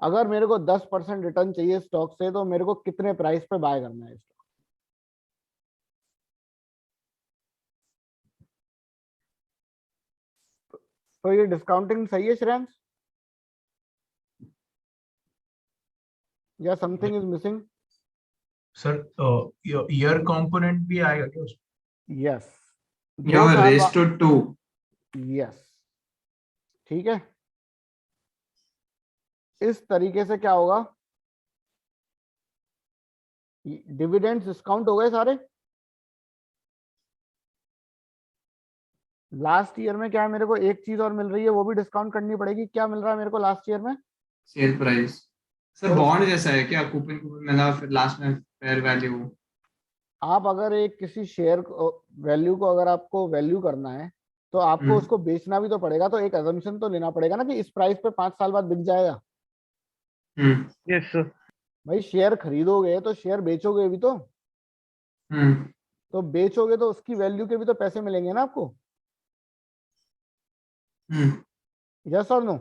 [SPEAKER 1] अगर मेरे को 10% रिटर्न चाहिए स्टॉक से तो मेरे को कितने प्राइस पे बाय करना है स्टॉक? तो ये डिस्काउंटिंग सही है श्रेयांश या something is missing?
[SPEAKER 3] Sir year component भी आएगा क्या उसमें?
[SPEAKER 1] यस,
[SPEAKER 4] या रेज टू 2।
[SPEAKER 1] यस, ठीक है। इस तरीके से क्या होगा, डिविडेंड्स डिस्काउंट हो गए सारे। लास्ट ईयर में क्या है, मेरे को एक चीज और मिल रही है, वो भी डिस्काउंट करनी पड़ेगी। क्या मिल रहा है मेरे को लास्ट ईयर में?
[SPEAKER 4] Sale price. सर
[SPEAKER 1] तो
[SPEAKER 4] बॉन्ड जैसा है क्या, कूपन कूपन मिला फिर लास्ट में फेयर वैल्यू?
[SPEAKER 1] आप अगर एक किसी शेयर वैल्यू को अगर आपको वैल्यू करना है तो आपको उसको बेचना भी तो पड़ेगा। तो एक अजम्पशन तो लेना पड़ेगा ना कि इस प्राइस पे 5 साल बाद बिक जाएगा।
[SPEAKER 2] Yes sir.
[SPEAKER 1] भाई शेयर खरीदोगे तो शेयर बेचोगे भी तो। तो बेचोगे तो उसकी वैल्यू के भी तो पैसे मिलेंगे ना आपको। यस और नो?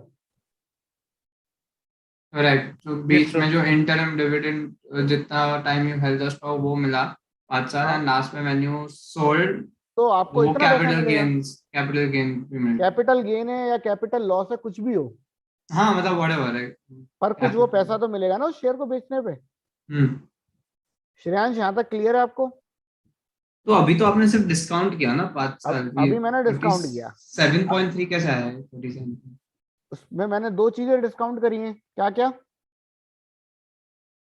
[SPEAKER 4] राइट। तो बीच
[SPEAKER 2] sir.
[SPEAKER 4] में जो इंटरम डिविडेंड जितना time you held the stock वो मिला 5 साल, एंड लास्ट में व्हेन यू सोल्ड
[SPEAKER 1] तो आपको
[SPEAKER 4] वो
[SPEAKER 1] इतना पैसा मिलेगा।
[SPEAKER 4] कैपिटल गेन भी मिलता है।
[SPEAKER 1] कैपिटल गेन है या कैपिटल लॉस है, कुछ भी हो,
[SPEAKER 4] हाँ मतलब व्हाटएवर है।
[SPEAKER 1] पर कुछ वो पैसा तो मिलेगा ना उस शेयर को बेचने पे। श्रेयांश यहाँ तक क्लियर है आपको?
[SPEAKER 4] तो अभी तो आपने सिर्फ डिस्काउंट किया ना 5 साल की।
[SPEAKER 1] अभी मैंने डिस्काउंट किया।
[SPEAKER 4] 7.3 कैसे आया है 47?
[SPEAKER 1] उसमें मैंने दो चीजें डिस्काउंट करी हैं। क्या क्या?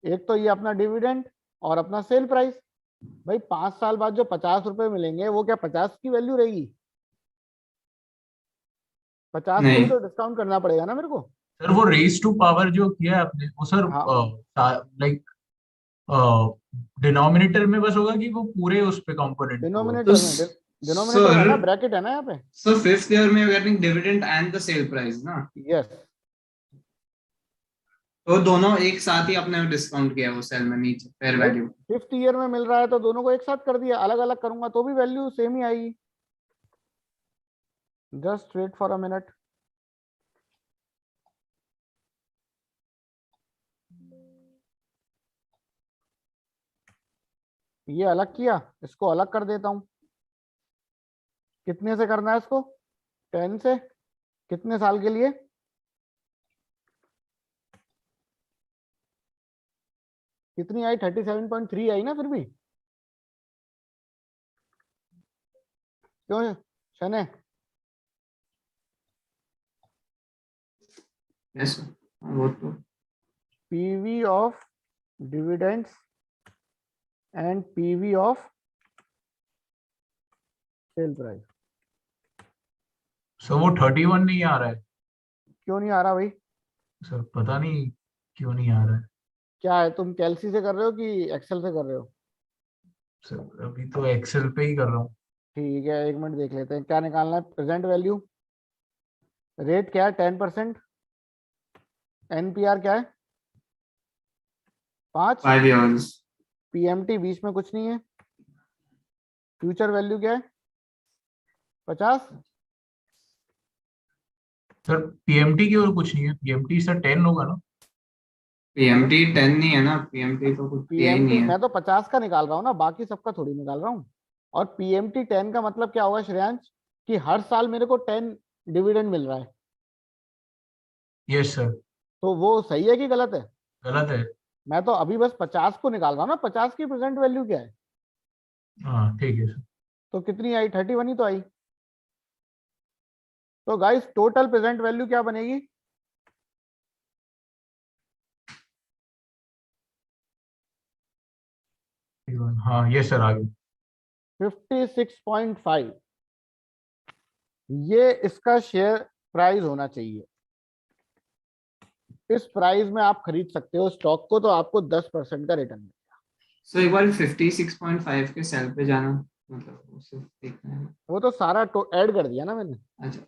[SPEAKER 1] एक तो ये अपना डिविडेंड और अपना सेल प्राइस। भाई 5 साल बाद जो 50 रुपए मिलेंगे वो क्या 50 की वैल्यू रहेगी? 50 को भी
[SPEAKER 4] नहीं
[SPEAKER 1] तो डिस्काउंट करना पड़ेगा ना मेरे को।
[SPEAKER 3] सर वो रेज टू पावर जो किया है आपने वो सर
[SPEAKER 1] हाँ,
[SPEAKER 3] लाइक डिनोमिनेटर में बस होगा कि वो पूरे उस पे कंपोनेंट पे होगा?
[SPEAKER 1] डिनोमिनेटर में डिनोमिनेटर में है ना,
[SPEAKER 4] सर
[SPEAKER 1] ब्रैकेट है ना यहाँ पे।
[SPEAKER 4] सर फिफ्थ ईयर में you getting dividend and the sale price ना,
[SPEAKER 1] यस,
[SPEAKER 4] तो दोनों एक साथ ही आपने डिस्काउंट किया वो सेल में नीचे फेयर
[SPEAKER 1] भाई
[SPEAKER 4] वैल्यू।
[SPEAKER 1] 5th ईयर में मिल रहा है तो दोनों को एक साथ कर दिया। अलग अलग करूंगा तो भी वैल्यू सेम ही आएगी। Just wait for a minute. ये अलग किया, इसको अलग कर देता हूं। कितने से करना है इसको? 10 से। कितने साल के लिए? कितनी आई? 37.3 आई ना फिर भी। क्यों शने?
[SPEAKER 4] यस वो तो
[SPEAKER 1] PV of dividends and PV of sale price.
[SPEAKER 3] Sir वो 31 नहीं आ रहा है
[SPEAKER 1] क्यों नहीं आ रहा भाई?
[SPEAKER 3] सर, पता नहीं क्यों नहीं आ रहा है
[SPEAKER 1] क्या है, तुम कैलसी से कर रहे हो कि एक्सेल से कर रहे हो?
[SPEAKER 3] सर। अभी तो एक्सेल पे ही कर रहा हूँ।
[SPEAKER 1] ठीक है, एक मिनट देख लेते हैं क्या निकालना है। प्रेजेंट वैल्यू रेट क्या है? 10%। एनपीआर क्या है? 5।
[SPEAKER 4] 5 years।
[SPEAKER 1] पीएमटी बीच में कुछ नहीं है। फ्यूचर वैल्यू क्या है? 50।
[SPEAKER 3] सर पीएमटी की और कुछ नहीं है, पीएमटी सर 10 होगा ना?
[SPEAKER 4] पीएमटी 10 नहीं है ना, पीएमटी तो कुछ दिया ही
[SPEAKER 1] पीएमटी
[SPEAKER 4] नहीं है।
[SPEAKER 1] मैं तो 50 का निकाल रहा हूँ ना, बाकी सबका थोड़ी निकाल रहा हूँ। और पीएमटी 10 का मतलब क्या होगा श्रेयांश, कि हर साल मेरे को 10 डिविडेंड मिल रहा है।
[SPEAKER 3] Yes sir.
[SPEAKER 1] तो वो सही है कि गलत है?
[SPEAKER 3] गलत है।
[SPEAKER 1] मैं तो अभी बस 50 को निकाल रहा हूँ ना। 50 की प्रेजेंट वैल्यू क्या है?
[SPEAKER 3] हाँ ठीक है सर।
[SPEAKER 1] तो कितनी आई? 31 ही तो आई। तो गाइस टोटल प्रेजेंट वैल्यू क्या बनेगी?
[SPEAKER 3] हाँ यस सर, आ गया।
[SPEAKER 1] 56.5 ये इसका शेयर प्राइस होना चाहिए। इस प्राइस में आप खरीद सकते हो स्टॉक को, तो आपको 10% का रिटर्न।
[SPEAKER 4] सो एक बार 56.5 के सेल पे जाना मतलब वो सिर्फ देखना है।
[SPEAKER 1] वो तो सारा ऐड कर दिया ना मैंने।
[SPEAKER 4] अच्छा,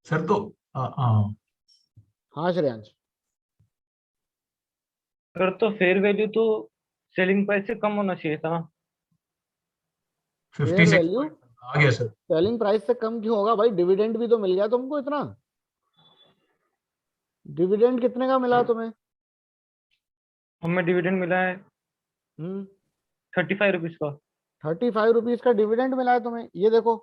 [SPEAKER 3] सर तो
[SPEAKER 1] हाँ श्रेयांश,
[SPEAKER 2] सर तो फेयर वैल्यू तो सेलिंग प्राइस से कम होना चाहिए था ना।
[SPEAKER 3] 56
[SPEAKER 1] वैल्यू
[SPEAKER 3] आ गया सर।
[SPEAKER 1] सेलिंग प्राइस से कम क्यों होगा भाई? डिविडेंड भी तो मिल गया तुमको इतना। डिविडेंड कितने का मिला तुम्हें?
[SPEAKER 2] हमें डिविडेंड मिला है
[SPEAKER 1] हम्म
[SPEAKER 2] 35 रुपीज का।
[SPEAKER 1] 35 रुपीज का डिविडेंड मिला है तुम्हें, ये देखो।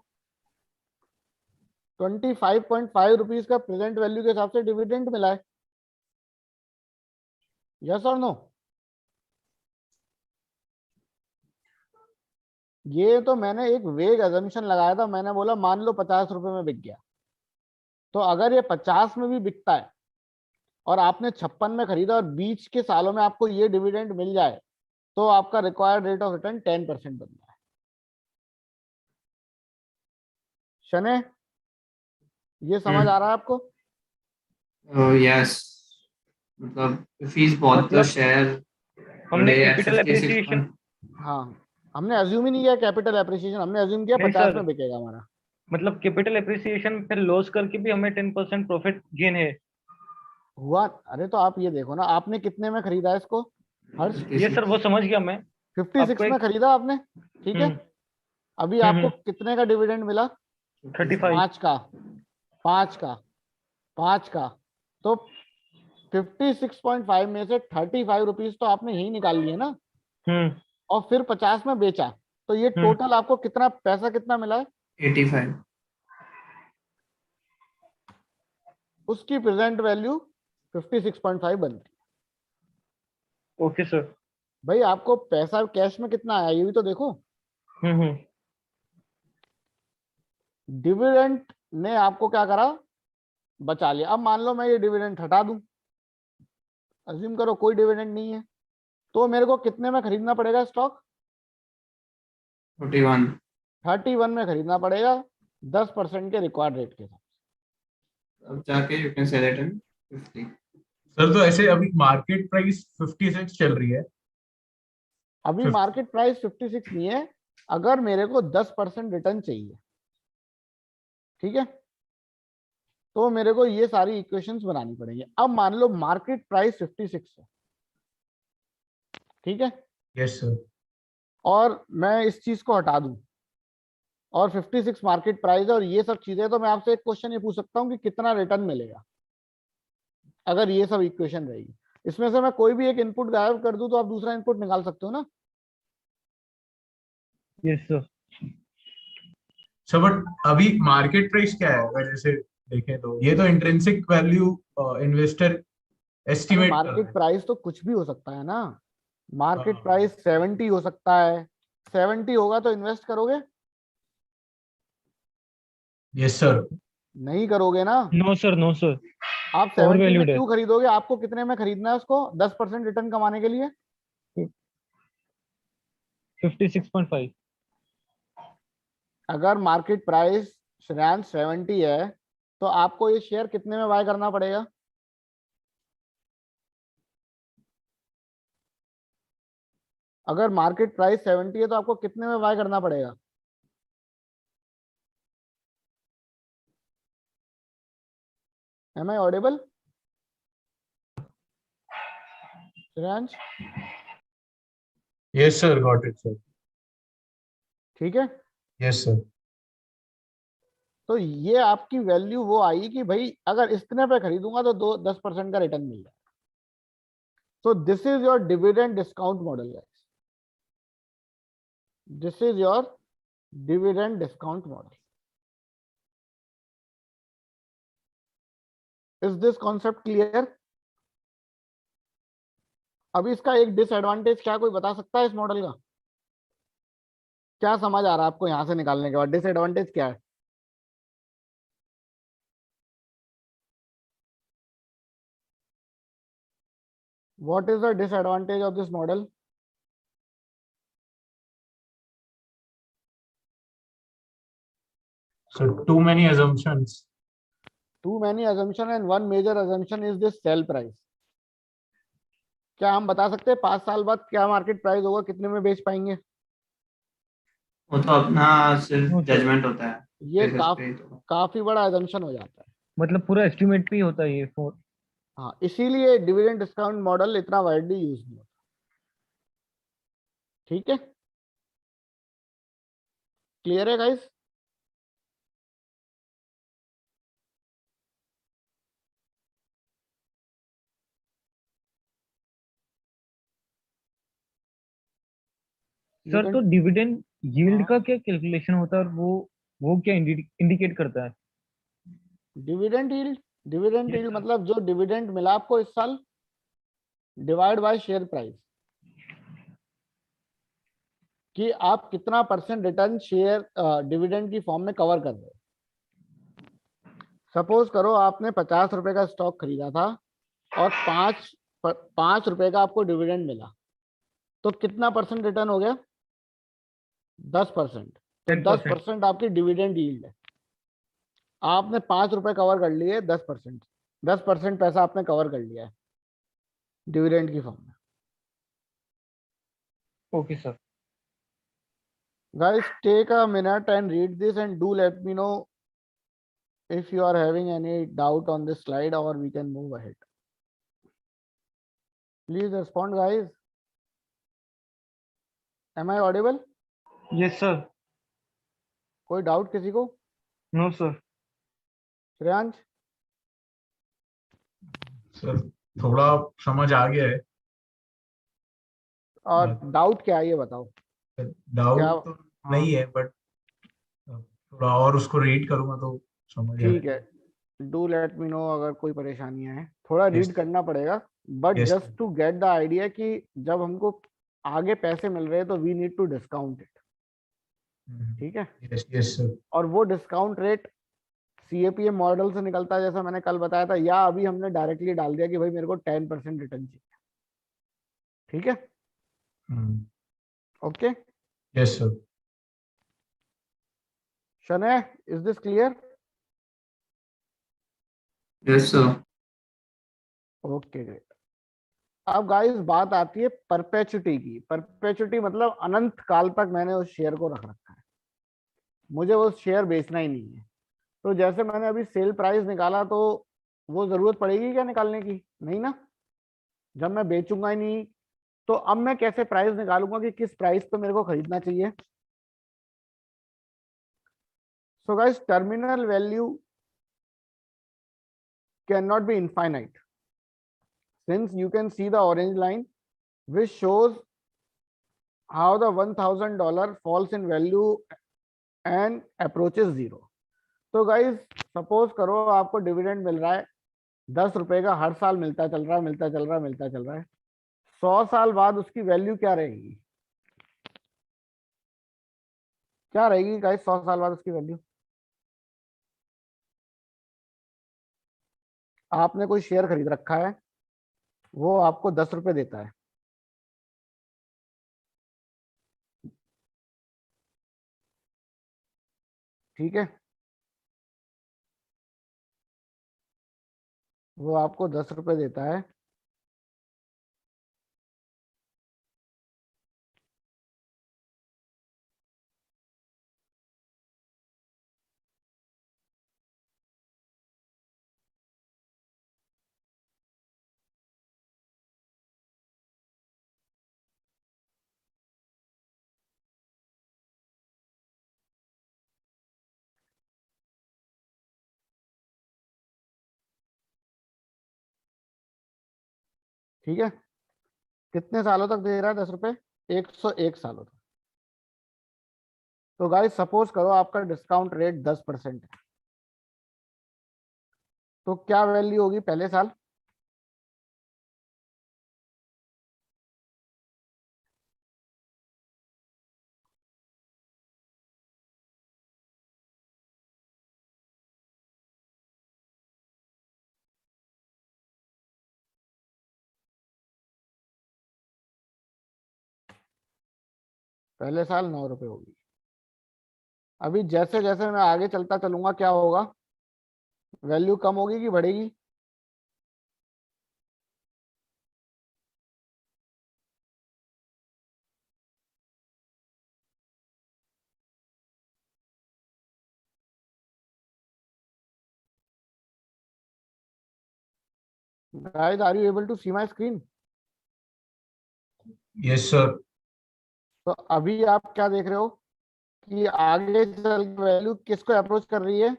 [SPEAKER 1] 25.5 रुपीज का प्रेजेंट वैल्यू के हिसाब से डिविडेंड मिला है। यस और नो? ये तो मैंने एक वेग अजम्पशन लगाया था, मैंने बोला मान लो 50 रुपए में बिक गया, तो अगर ये 50 में भी बिकता है और आपने 56 में खरीदा और बीच के सालों में आपको ये डिविडेंड मिल जाए, तो आपका रिक्वायर्ड रेट ऑफ रिटर्न 10% बनता है। शने, ये समझ आ रहा है आपको?
[SPEAKER 4] यस, मतलब फीस बहुत
[SPEAKER 2] मतलब
[SPEAKER 4] शेयर
[SPEAKER 2] हमने
[SPEAKER 4] today at
[SPEAKER 2] कैपिटल
[SPEAKER 4] 56
[SPEAKER 2] एप्रिसिएशन,
[SPEAKER 1] हाँ, हमने अज्यूम ही नहीं किया कैपिटल एप्रिसिएशन, हमने अज्यूम किया
[SPEAKER 2] नहीं
[SPEAKER 1] 50
[SPEAKER 2] सर,
[SPEAKER 1] में बिकेगा हमारा।
[SPEAKER 2] मतलब कैपिटल एप्रिसिएशन फिर लॉस करके भी हमें 10% प्रॉफिट गेन है।
[SPEAKER 1] हुआ? अरे तो आप ये देखो ना, आपने कितने में खरीदा है इसको हर्ष?
[SPEAKER 2] ये सर वो समझ गया मैं।
[SPEAKER 1] 56
[SPEAKER 2] आपको
[SPEAKER 1] में
[SPEAKER 2] एक
[SPEAKER 1] खरीदा आपने, ठीक है। अभी आपको कितने का डिविडेंड मिला?
[SPEAKER 2] 35।
[SPEAKER 1] 5 का, 5 का, 5 का। तो 56.5 में से 35 रुपीज तो आपने यही निकाल लिए ना,
[SPEAKER 2] हम्म
[SPEAKER 1] और फिर 50 में बेचा, तो ये
[SPEAKER 2] हम्म
[SPEAKER 1] टोटल आपको कितना पैसा कितना मिला है?
[SPEAKER 4] 85।
[SPEAKER 1] उसकी प्रेजेंट वैल्यू 56.5 बनती है।
[SPEAKER 2] Okay sir.
[SPEAKER 1] भाई आपको पैसा कैश में कितना आया ये भी तो देखो।
[SPEAKER 2] हम्म।
[SPEAKER 1] डिविडेंड ने आपको क्या करा? बचा लिया। अब मान लो मैं ये डिविडेंड हटा दूं, अज्यूम करो कोई डिविडेंड नहीं है, तो मेरे को कितने में खरीदना पड़ेगा स्टॉक?
[SPEAKER 4] 41।
[SPEAKER 1] 31 में खरीदना पड़ेगा, 10% के रिक्वायर्ड रेट के साथ।
[SPEAKER 4] अब जाके you can sell it in 50।
[SPEAKER 3] Sir तो ऐसे अभी मार्केट प्राइस 56 चल रही है।
[SPEAKER 1] अभी
[SPEAKER 3] 50
[SPEAKER 1] मार्केट प्राइस 56 नहीं है, अगर मेरे को 10% रिटर्न चाहिए, ठीक है, तो मेरे को ये सारी इक्वेशंस बनानी पड़ेंगी। अब मान लो मार्केट प्राइस 56 है, ठीक है,
[SPEAKER 3] यस सर।
[SPEAKER 1] और मैं इस चीज को हटा दूं और 56 मार्केट प्राइस है और ये सब चीजें, तो मैं आपसे एक क्वेश्चन ये पूछ सकता हूँ कि कितना रिटर्न मिलेगा अगर ये सब इक्वेशन रहेगी। इसमें से मैं कोई भी एक इनपुट गायब कर दूं तो आप दूसरा इनपुट निकाल सकते हो ना।
[SPEAKER 2] Yes sir.
[SPEAKER 3] सर बट अभी मार्केट प्राइस क्या है अगर जैसे देखें तो ये तो इंट्रिंसिक वैल्यू इन्वेस्टर
[SPEAKER 1] अरे
[SPEAKER 3] एस्टिमेट कर रहे
[SPEAKER 1] मार्केट
[SPEAKER 3] हैं।
[SPEAKER 1] प्राइस तो कुछ भी हो सकता है ना। मार्केट
[SPEAKER 3] हाँ,
[SPEAKER 1] प्राइस 70 हो सकता है, 70 होगा तो इन्वेस्ट करोगे?
[SPEAKER 3] Yes sir.
[SPEAKER 1] नहीं करोगे ना।
[SPEAKER 2] नो सर, नो सर,
[SPEAKER 1] आप
[SPEAKER 2] ओवर
[SPEAKER 1] 70 में
[SPEAKER 2] वैल्यूड है।
[SPEAKER 1] क्यों खरीदोगे? आपको कितने में खरीदना है उसको 10% रिटर्न कमाने के लिए?
[SPEAKER 2] 56.5।
[SPEAKER 1] अगर मार्केट प्राइस श्रेयांश 70 है, तो आपको ये शेयर कितने में बाय करना पड़ेगा? अगर मार्केट प्राइस 70 है तो आपको कितने में बाय करना पड़ेगा? Am I audible Shreyansh?
[SPEAKER 3] Yes sir, got it sir.
[SPEAKER 1] ठीक है,
[SPEAKER 3] यस सर।
[SPEAKER 1] तो ये आपकी वैल्यू वो आई कि भाई अगर इतने पे खरीदूंगा तो 10% का रिटर्न मिल जाए। So this is your dividend discount model, guys. This is your dividend discount model. Is this concept clear? अभी इसका एक डिसएडवांटेज क्या कोई बता सकता है इस मॉडल का? क्या समझ आ रहा है आपको यहां से निकालने के बाद? डिसएडवांटेज क्या है? What is the disadvantage of this model?
[SPEAKER 3] So too many assumptions.
[SPEAKER 1] Too many assumption and one major assumption is this sell price. क्या हम बता सकते हैं 5 साल बाद क्या मार्केट प्राइस होगा, कितने में बेच पाएंगे?
[SPEAKER 4] वो तो अपना सिर्फ
[SPEAKER 2] No, sir.
[SPEAKER 4] जजमेंट होता है
[SPEAKER 1] ये
[SPEAKER 4] basis पे ही तो।
[SPEAKER 1] काफी बड़ा एजम्पशन हो जाता है।
[SPEAKER 2] मतलब पूरा एस्टिमेट पे ही होता है ये फॉर।
[SPEAKER 1] हाँ, इसीलिए डिविडेंड डिस्काउंट मॉडल इतना वाइडली यूज नहीं होता। ठीक है, क्लियर है गाइस? You
[SPEAKER 2] sir
[SPEAKER 1] can.
[SPEAKER 2] तो डिविडेंड यील्ड
[SPEAKER 1] हाँ,
[SPEAKER 2] का क्या कैलकुलेशन होता है और वो क्या इंडिकेट करता है?
[SPEAKER 1] Dividend yield, dividend
[SPEAKER 2] yes
[SPEAKER 1] yield
[SPEAKER 2] sir.
[SPEAKER 1] मतलब जो डिविडेंड मिला आपको इस साल डिवाइड बाय शेयर प्राइस, कि आप कितना परसेंट रिटर्न शेयर डिविडेंड की फॉर्म में कवर कर रहे हो। सपोज करो आपने 50 रुपए का स्टॉक खरीदा था और 5 रुपए का आपको डिविडेंड मिला, तो कितना परसेंट रिटर्न हो गया? 10%। तो
[SPEAKER 2] 10%।
[SPEAKER 1] 10% आपकी डिविडेंड यील्ड है। आपने 5 रुपए कवर कर लिए, 10%, 10% पैसा आपने कवर कर लिया है डिविडेंड की फॉर्म में।
[SPEAKER 2] Okay sir.
[SPEAKER 1] Guys, take a minute and read this and do let me know if you are having any doubt on this slide or we can move ahead. Please respond, guys. Am I audible?
[SPEAKER 2] Yes sir.
[SPEAKER 1] कोई doubt किसी को?
[SPEAKER 2] No sir.
[SPEAKER 1] Shreyansh?
[SPEAKER 3] Sir थोड़ा समझ आ गया है,
[SPEAKER 1] और doubt क्या है ये बताओ। क्या?
[SPEAKER 3] डाउट तो
[SPEAKER 1] हाँ,
[SPEAKER 3] नहीं है, बट थोड़ा और उसको रीड करूंगा तो समझ
[SPEAKER 1] ठीक
[SPEAKER 3] आएगा।
[SPEAKER 1] है, डू लेट मी नो अगर कोई परेशानियां हैं। थोड़ा
[SPEAKER 3] यस
[SPEAKER 1] रीड करना पड़ेगा, but
[SPEAKER 3] yes
[SPEAKER 1] just to get the idea कि जब हमको आगे पैसे मिल रहे हैं तो we need to discount it. ठीक है,
[SPEAKER 3] यस यस सर।
[SPEAKER 1] और वो डिस्काउंट रेट सीएपीए मॉडल से निकलता है, जैसा मैंने कल बताया था, या अभी हमने डायरेक्टली डाल दिया कि भाई मेरे को 10% रिटर्न चाहिए। ठीक है, okay.
[SPEAKER 3] Yes sir.
[SPEAKER 1] Shanay, is this clear?
[SPEAKER 4] Yes sir.
[SPEAKER 1] Okay, great. अब गाइस बात आती है परपेचुटी की। परपेचुटी मतलब अनंत काल तक मैंने उस शेयर को रख रखा है, मुझे वो शेयर बेचना ही नहीं है। तो जैसे मैंने अभी सेल प्राइस निकाला, तो वो जरूरत पड़ेगी क्या निकालने की? नहीं ना, जब मैं बेचूंगा ही नहीं। तो अब मैं कैसे प्राइस निकालूंगा कि किस प्राइस पे मेरे को खरीदना चाहिए? So guys, terminal value can not be infinite, since you can see the orange line which shows how the $1000 falls in value and approaches zero. तो गाइज सपोज करो आपको डिविडेंड मिल रहा है 10 रुपए का, हर साल मिलता चल रहा है, मिलता चल रहा है, मिलता चल रहा है। 100 साल बाद उसकी वैल्यू क्या रहेगी? क्या रहेगी गाइज 100 साल बाद उसकी वैल्यू? आपने कोई शेयर खरीद रखा है, वो आपको 10 रुपए देता है। ठीक है, वो आपको 10 रुपए देता है। ठीक है, कितने सालों तक दे रहा है 10 रुपए? 101 सालों तक। तो गाइस सपोज करो आपका डिस्काउंट रेट 10% है, तो क्या वैल्यू होगी पहले साल? पहले साल 9 रुपए होगी। अभी जैसे जैसे मैं आगे चलता चलूंगा क्या होगा? वैल्यू कम होगी कि बढ़ेगी? Guys, are you able to see my screen?
[SPEAKER 3] Yes, sir.
[SPEAKER 1] तो अभी आप क्या देख रहे हो कि आगे चल वैल्यू किसको अप्रोच कर रही है?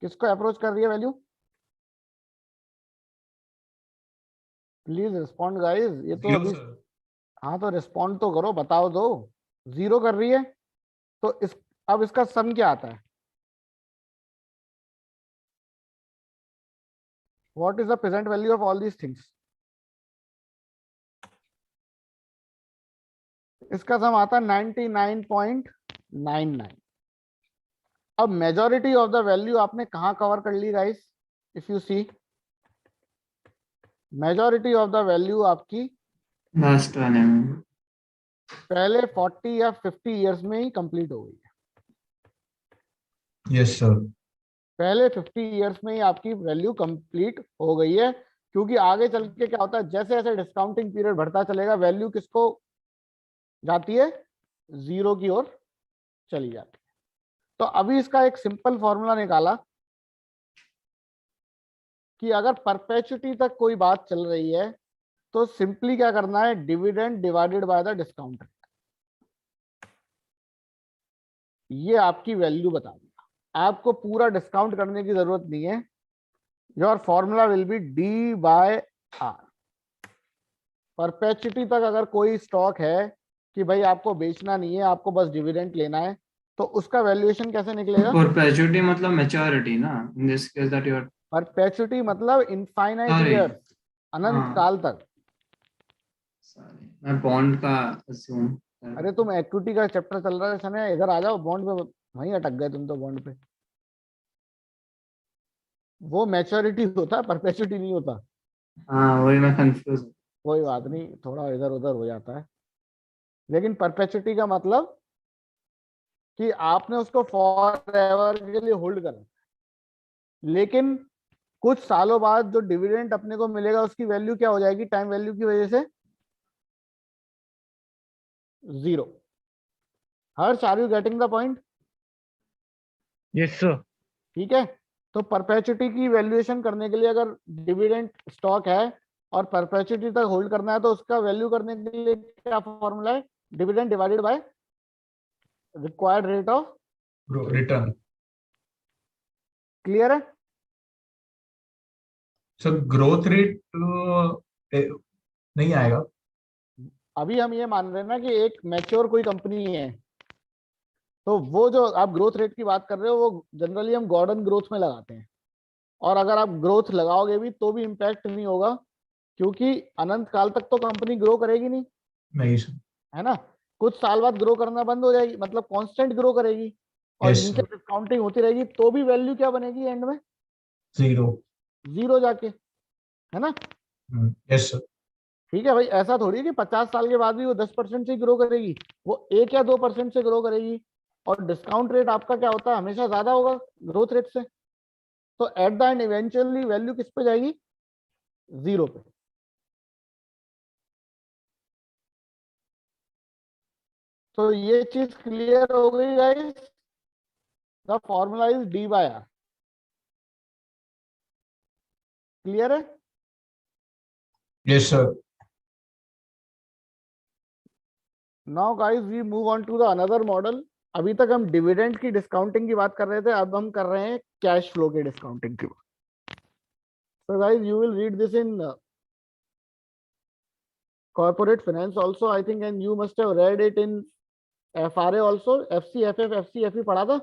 [SPEAKER 1] किसको अप्रोच कर रही है वैल्यू? प्लीज रिस्पॉन्ड गाइस, ये तो
[SPEAKER 3] Zero,
[SPEAKER 1] अभी।
[SPEAKER 3] sir.
[SPEAKER 1] हाँ तो रिस्पॉन्ड तो करो, बताओ दो। जीरो कर रही है तो इस अब इसका सम क्या आता है? What is the present value of all these things? इसका सम आता है 99.99। अब मेजॉरिटी ऑफ द वैल्यू आपने कहाँ कवर कर ली guys? If you see, majority of the value आपकी
[SPEAKER 4] लास्ट वाले में
[SPEAKER 1] पहले 40 या 50 इयर्स में ही कंप्लीट हो गई है।
[SPEAKER 3] Yes, sir.
[SPEAKER 1] पहले 50 इयर्स में ही आपकी वैल्यू कंप्लीट हो गई है, क्योंकि आगे चल के क्या होता है, जैसे जैसे डिस्काउंटिंग पीरियड बढ़ता चलेगा वैल्यू किसको जाती है? जीरो की ओर चली जाती है। तो अभी इसका एक सिंपल फॉर्मूला निकाला कि अगर परपेचुटी तक कोई बात चल रही है तो सिंपली क्या करना है? Dividend divided by the discount. ये आपकी वैल्यू बता देगा, आपको पूरा डिस्काउंट करने की जरूरत नहीं है। Your formula will be D by R. Perpetuity तक अगर कोई स्टॉक है कि भाई आपको बेचना नहीं है, आपको बस डिविडेंड लेना है, तो उसका वैल्यूएशन कैसे निकलेगा?
[SPEAKER 4] परपेचुटी मतलब मैच्योरिटी ना, in this case that you are
[SPEAKER 1] perpetuity मतलब इनफाइनाइट
[SPEAKER 4] सॉरी
[SPEAKER 1] ईयर्स, अनंत
[SPEAKER 4] हाँ
[SPEAKER 1] काल तक।
[SPEAKER 4] सॉरी मैं बॉन्ड का assume कर
[SPEAKER 1] अरे तुम इक्विटी का चैप्टर चल रहा है समय, इधर आ जाओ बॉन्ड पे, वहीं अटक गए तुम तो बॉन्ड पे। वो मैच्योरिटी होता है, परपेचुटी नहीं होता।
[SPEAKER 4] हाँ वही मैं कंफ्यूज हूँ।
[SPEAKER 1] कोई बात नहीं, थोड़ा इधर उधर हो जाता है। लेकिन परपेचुटी का मतलब कि आपने उसको फॉर एवर के लिए होल्ड करा, लेकिन कुछ सालों बाद जो डिविडेंड अपने को मिलेगा उसकी वैल्यू क्या हो जाएगी टाइम वैल्यू की वजह से? Zero. Harsh, are you getting the point?
[SPEAKER 2] Yes sir.
[SPEAKER 1] ठीक है, तो परपेचुटी की वैल्यूएशन करने के लिए अगर डिविडेंड स्टॉक है और परपेचुटी तक होल्ड करना है तो उसका वैल्यू करने के लिए क्या फॉर्मूला है? Dividend divided by required rate of
[SPEAKER 3] Return.
[SPEAKER 1] Clear है?
[SPEAKER 3] So growth rate नहीं आएगा.
[SPEAKER 1] अभी हम ये मान रहे हैं ना कि एक मैच्योर कोई कंपनी है, तो वो जो आप ग्रोथ रेट की बात कर रहे हो वो जनरली हम गॉर्डन ग्रोथ में लगाते हैं। और अगर आप ग्रोथ लगाओगे भी तो भी इम्पैक्ट नहीं होगा, क्योंकि अनंत काल तक तो कंपनी ग्रो करेगी नहीं,
[SPEAKER 3] नहीं sir.
[SPEAKER 1] है ना। कुछ साल बाद ग्रो करना बंद हो जाएगी, मतलब कांस्टेंट ग्रो करेगी और
[SPEAKER 3] Yes,
[SPEAKER 1] नीचे
[SPEAKER 3] sir.
[SPEAKER 1] डिस्काउंटिंग होती रहेगी, तो भी वैल्यू क्या बनेगी एंड में?
[SPEAKER 3] Zero.
[SPEAKER 1] जीरो जाके, है ना।
[SPEAKER 3] Yes, sir.
[SPEAKER 1] ठीक है भाई, ऐसा थोड़ी है कि 50 साल के बाद भी वो 10% से ग्रो करेगी, वो 1 या 2% से ग्रो करेगी। और डिस्काउंट रेट आपका क्या होता है? हमेशा ज्यादा होगा ग्रोथ रेट से। तो at the end eventually value किस पे जाएगी? जीरो पे। तो ये चीज क्लियर हो गई guys. The formula is D by R. Clear है?
[SPEAKER 3] Yes, sir.
[SPEAKER 1] Now guys we move on to the another model. अभी तक हम डिविडेंड की डिस्काउंटिंग की बात कर रहे थे, अब हम कर रहे हैं कैश फ्लो की डिस्काउंटिंग की बात। So guys you will read this in corporate finance also I think, and you must have read it in FRA also, FCFF FCFE पढ़ा था।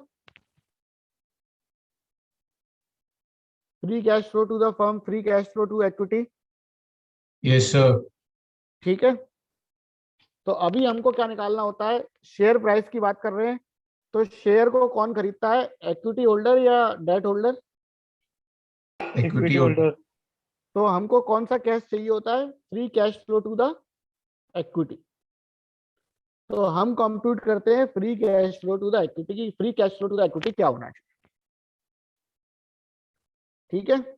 [SPEAKER 1] Free cash flow to the firm, free cash flow to equity.
[SPEAKER 3] Yes, sir.
[SPEAKER 1] ठीक है, तो अभी हमको क्या निकालना होता है? शेयर प्राइस की बात कर रहे हैं, तो शेयर को कौन खरीदता है? इक्विटी होल्डर या डेट होल्डर?
[SPEAKER 3] Equity holder.
[SPEAKER 1] तो हमको कौन सा कैश चाहिए होता है? Free cash flow to the equity. तो हम कंप्यूट करते हैं free cash flow to the equity की free cash flow to the equity क्या होना चाहिए। ठीक है,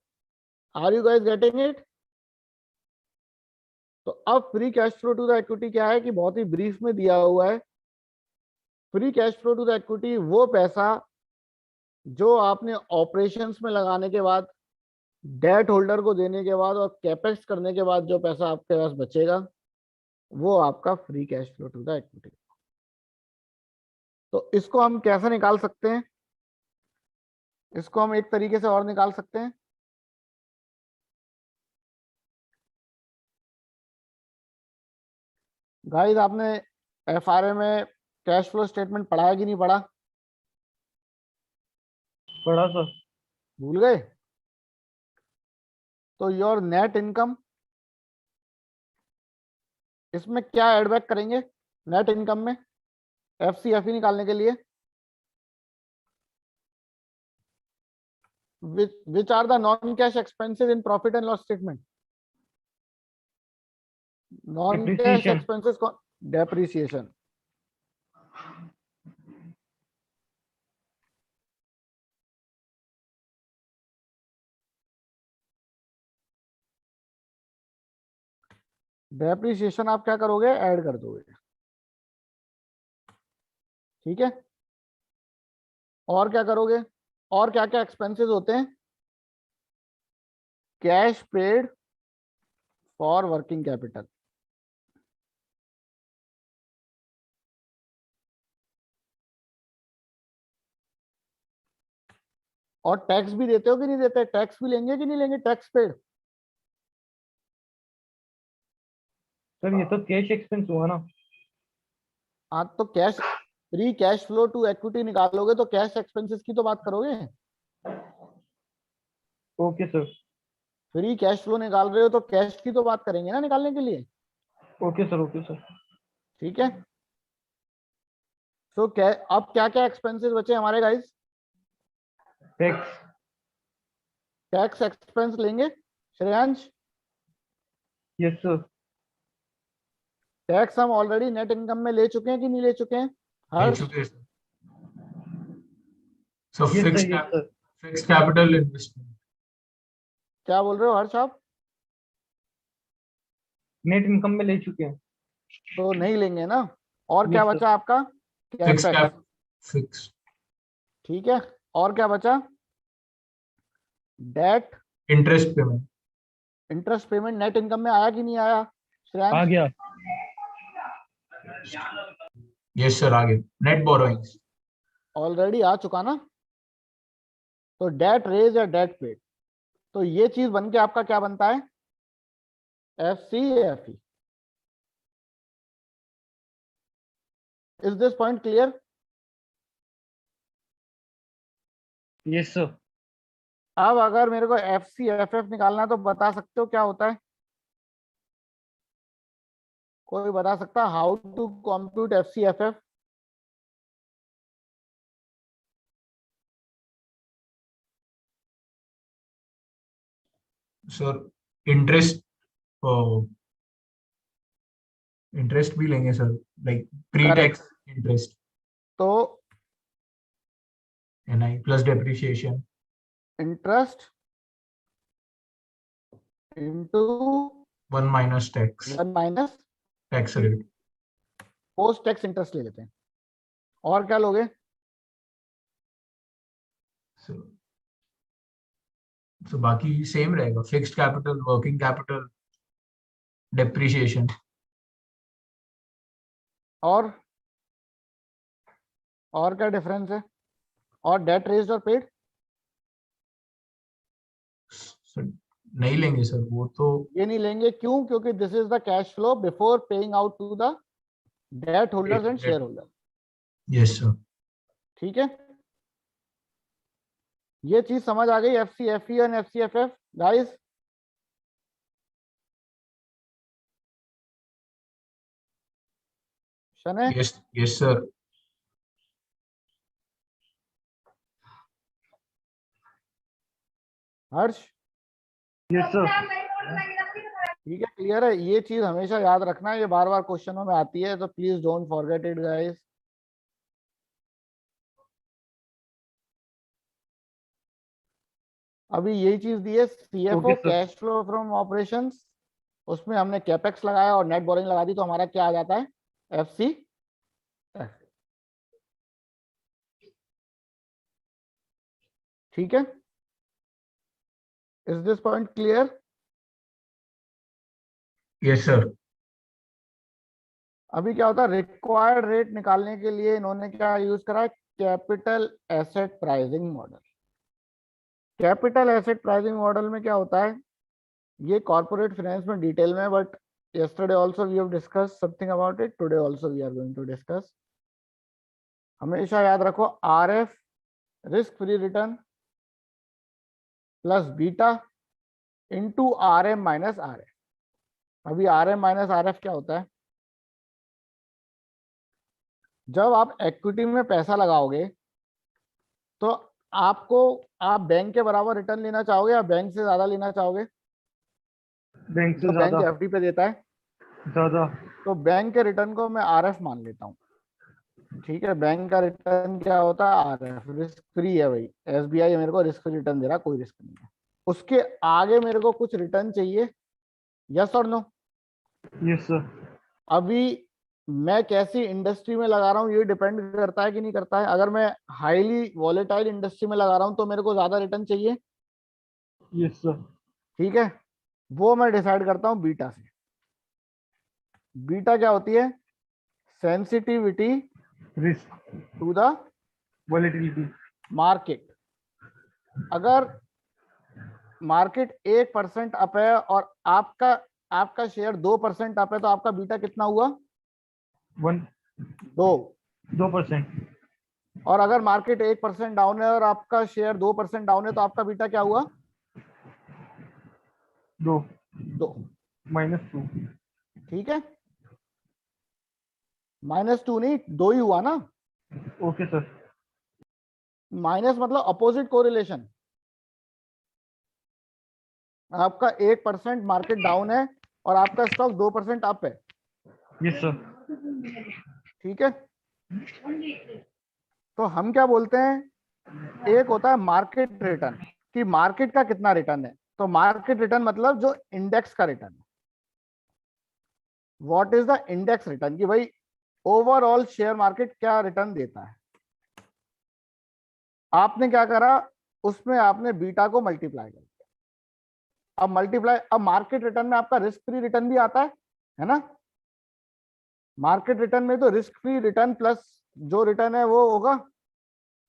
[SPEAKER 1] are you guys getting it? तो अब free cash flow to the equity क्या है कि बहुत ही ब्रीफ में दिया हुआ है। Free cash flow to the equity वो पैसा जो आपने ऑपरेशंस में लगाने के बाद, डेट होल्डर को देने के बाद और कैपेक्स करने के बाद जो पैसा आपके पास बचेगा वो आपका free cash flow to the equity. तो इसको हम कैसे निकाल सकते हैं? इसको हम एक तरीके से और निकाल सकते हैं। गाइस, आपने एफआरए में कैश फ्लो स्टेटमेंट पढ़ा है कि नहीं पढ़ा?
[SPEAKER 2] पढ़ा सर।
[SPEAKER 1] भूल गए? तो योर नेट इनकम, इसमें क्या एड बैक करेंगे नेट इनकम में एफसीएफई निकालने के लिए? which are the non-cash expenses in profit and loss statement? Non-cash
[SPEAKER 2] Depreciation.
[SPEAKER 1] expenses कौन? Depreciation. डेप्रिसिएशन आप क्या करोगे? ऐड कर दोगे। ठीक है, और क्या करोगे? और क्या क्या एक्सपेंसेस होते हैं? Cash paid for working capital, और टैक्स भी देते हो कि नहीं देते? टैक्स भी लेंगे कि नहीं लेंगे? Tax paid.
[SPEAKER 2] सर ये तो कैश एक्सपेंस हुआ ना।
[SPEAKER 1] हाँ, तो cash free cash flow to equity निकालोगे तो कैश एक्सपेंसेस की तो बात करोगे।
[SPEAKER 2] Okay sir.
[SPEAKER 1] Free cash flow निकाल रहे हो तो कैश की तो बात करेंगे ना निकालने के लिए।
[SPEAKER 2] Okay sir. Okay sir.
[SPEAKER 1] ठीक है, तो क्या अब क्या क्या एक्सपेंसेस बचे हमारे गाइस?
[SPEAKER 2] टैक्स।
[SPEAKER 1] टैक्स एक्सपेंस लेंगे श्रेयांश?
[SPEAKER 2] Yes sir.
[SPEAKER 1] टैक्स हम ऑलरेडी नेट इनकम में ले चुके हैं कि नहीं ले चुके हैं?
[SPEAKER 3] ले
[SPEAKER 1] हर्ष,
[SPEAKER 3] चुके हैं so
[SPEAKER 2] yes
[SPEAKER 3] fixed
[SPEAKER 2] sir. Yes sir.
[SPEAKER 3] Fixed capital investment.
[SPEAKER 1] क्या बोल रहे हो हर्ष आप?
[SPEAKER 2] नेट इनकम में ले चुके हैं।
[SPEAKER 1] तो नहीं लेंगे ना। और क्या
[SPEAKER 2] Yes, sir.
[SPEAKER 1] बचा आपका?
[SPEAKER 3] Fixed
[SPEAKER 1] capex.
[SPEAKER 3] कैप फिक्स
[SPEAKER 1] ठीक है, और क्या बचा? Debt,
[SPEAKER 3] interest payment.
[SPEAKER 1] Interest payment net income में आया कि नहीं आया
[SPEAKER 2] आ
[SPEAKER 1] श्रेयांश?
[SPEAKER 2] गया।
[SPEAKER 3] यस सर, आगे नेट बोरोइंग्स।
[SPEAKER 1] ऑलरेडी आ चुका ना। तो डेट रेज या डेट पेड, तो ये चीज बन के आपका क्या बनता है? FCFE। Is this point clear?
[SPEAKER 2] Yes sir.
[SPEAKER 1] अब अगर मेरे को FCFF निकालना है तो बता सकते हो क्या होता है? कोई बता सकता? How to compute FCFF?
[SPEAKER 3] Sir interest interest भी लेंगे sir, like pre tax interest
[SPEAKER 1] तो
[SPEAKER 3] NI plus depreciation.
[SPEAKER 1] Interest into
[SPEAKER 3] 1 minus tax,
[SPEAKER 1] 1 minus
[SPEAKER 3] tax rate.
[SPEAKER 1] Post tax interest ले लेते हैं। और क्या लोगे?
[SPEAKER 3] सो बाकी सेम रहेगा, fixed capital, working capital, depreciation.
[SPEAKER 1] और क्या डिफरेंस है? और डेट रेज्ड और पेड?
[SPEAKER 3] नहीं लेंगे सर वो तो।
[SPEAKER 1] ये नहीं लेंगे, क्यों? क्योंकि this is the cash flow before paying out to the debt holders and share holder.
[SPEAKER 3] Yes sir.
[SPEAKER 1] ठीक है, ये चीज समझ आ गई? FCFE और FCFF guys? Shanay,
[SPEAKER 3] yes yes sir.
[SPEAKER 1] Harsh?
[SPEAKER 2] Yes sir.
[SPEAKER 1] ठीक है, क्लियर है? ये चीज हमेशा याद रखना, ये बार बार क्वेश्चनों में आती है, तो please don't forget it guys. अभी यही चीज दी है CFO,
[SPEAKER 2] Okay, sir.
[SPEAKER 1] Cash flow from operations, उसमें हमने कैपेक्स लगाया और नेट बोरिंग लगा दी, तो हमारा क्या आ जाता है? FC। ठीक है, is this point clear?
[SPEAKER 3] Yes sir.
[SPEAKER 1] अभी क्या होता है, रिक्वायर्ड रेट निकालने के लिए इन्होंने क्या यूज करा है, capital asset pricing model. Capital asset pricing model में क्या होता है, ये कॉर्पोरेट फाइनेंस में डिटेल में, but yesterday also we have discussed something about it, today also we are going to discuss। हमेशा याद रखो, RF risk free return plus beta into RM minus RF। अभी RM माइनस RF क्या होता है, जब आप इक्विटी में पैसा लगाओगे तो आप बैंक के बराबर रिटर्न लेना चाहोगे या बैंक से ज्यादा लेना चाहोगे?
[SPEAKER 2] बैंक से
[SPEAKER 1] तो बैंक
[SPEAKER 2] ज्यादा।
[SPEAKER 1] FD पे देता है,
[SPEAKER 2] ज्यादा।
[SPEAKER 1] तो बैंक के रिटर्न को मैं RF मान लेता हूँ। ठीक है, बैंक का रिटर्न क्या होता है, RF, रिस्क फ्री है भाई। SBI मेरे को रिस्क फ्री रिटर्न दे रहा, कोई रिस्क नहीं है। उसके आगे मेरे को कुछ रिटर्न चाहिए, यस और नो?
[SPEAKER 2] Yes sir.
[SPEAKER 1] अभी मैं कैसी इंडस्ट्री में लगा रहा हूँ ये डिपेंड करता है कि नहीं करता है। अगर मैं हाईली वॉलेटाइल इंडस्ट्री में लगा रहा हूँ तो मेरे को ज्यादा रिटर्न चाहिए,
[SPEAKER 2] यस सर।
[SPEAKER 1] ठीक है, वो मैं डिसाइड करता हूँ बीटा से। बीटा क्या होती है, sensitivity
[SPEAKER 2] risk
[SPEAKER 1] to the
[SPEAKER 2] volatility.
[SPEAKER 1] Market. अगर मार्केट 1% अप है और आपका शेयर 2% अप है तो आपका बीटा कितना हुआ,
[SPEAKER 2] 2%।
[SPEAKER 1] और अगर मार्केट 1% डाउन है और आपका शेयर 2% डाउन है तो आपका बीटा क्या हुआ,
[SPEAKER 2] 2
[SPEAKER 1] 2।
[SPEAKER 2] -2।
[SPEAKER 1] ठीक है, -2 नहीं, 2 ही हुआ ना।
[SPEAKER 2] Okay sir.
[SPEAKER 1] माइनस मतलब अपोजिट कोरिलेशन। आपका 1% मार्केट डाउन है और आपका स्टॉक 2% अप है,
[SPEAKER 2] यस सर।
[SPEAKER 1] ठीक है। तो हम क्या बोलते हैं, एक होता है मार्केट रिटर्न, कि मार्केट का कितना रिटर्न है। तो मार्केट रिटर्न मतलब जो इंडेक्स का रिटर्न है। What is the index return, कि भाई ओवरऑल शेयर मार्केट क्या रिटर्न देता है। आपने क्या करा, उसमें आपने बीटा को मल्टीप्लाई कर दिया। अब मार्केट रिटर्न में आपका रिस्क फ्री रिटर्न भी आता है ना। मार्केट रिटर्न में तो रिस्क फ्री रिटर्न प्लस जो रिटर्न है वो होगा।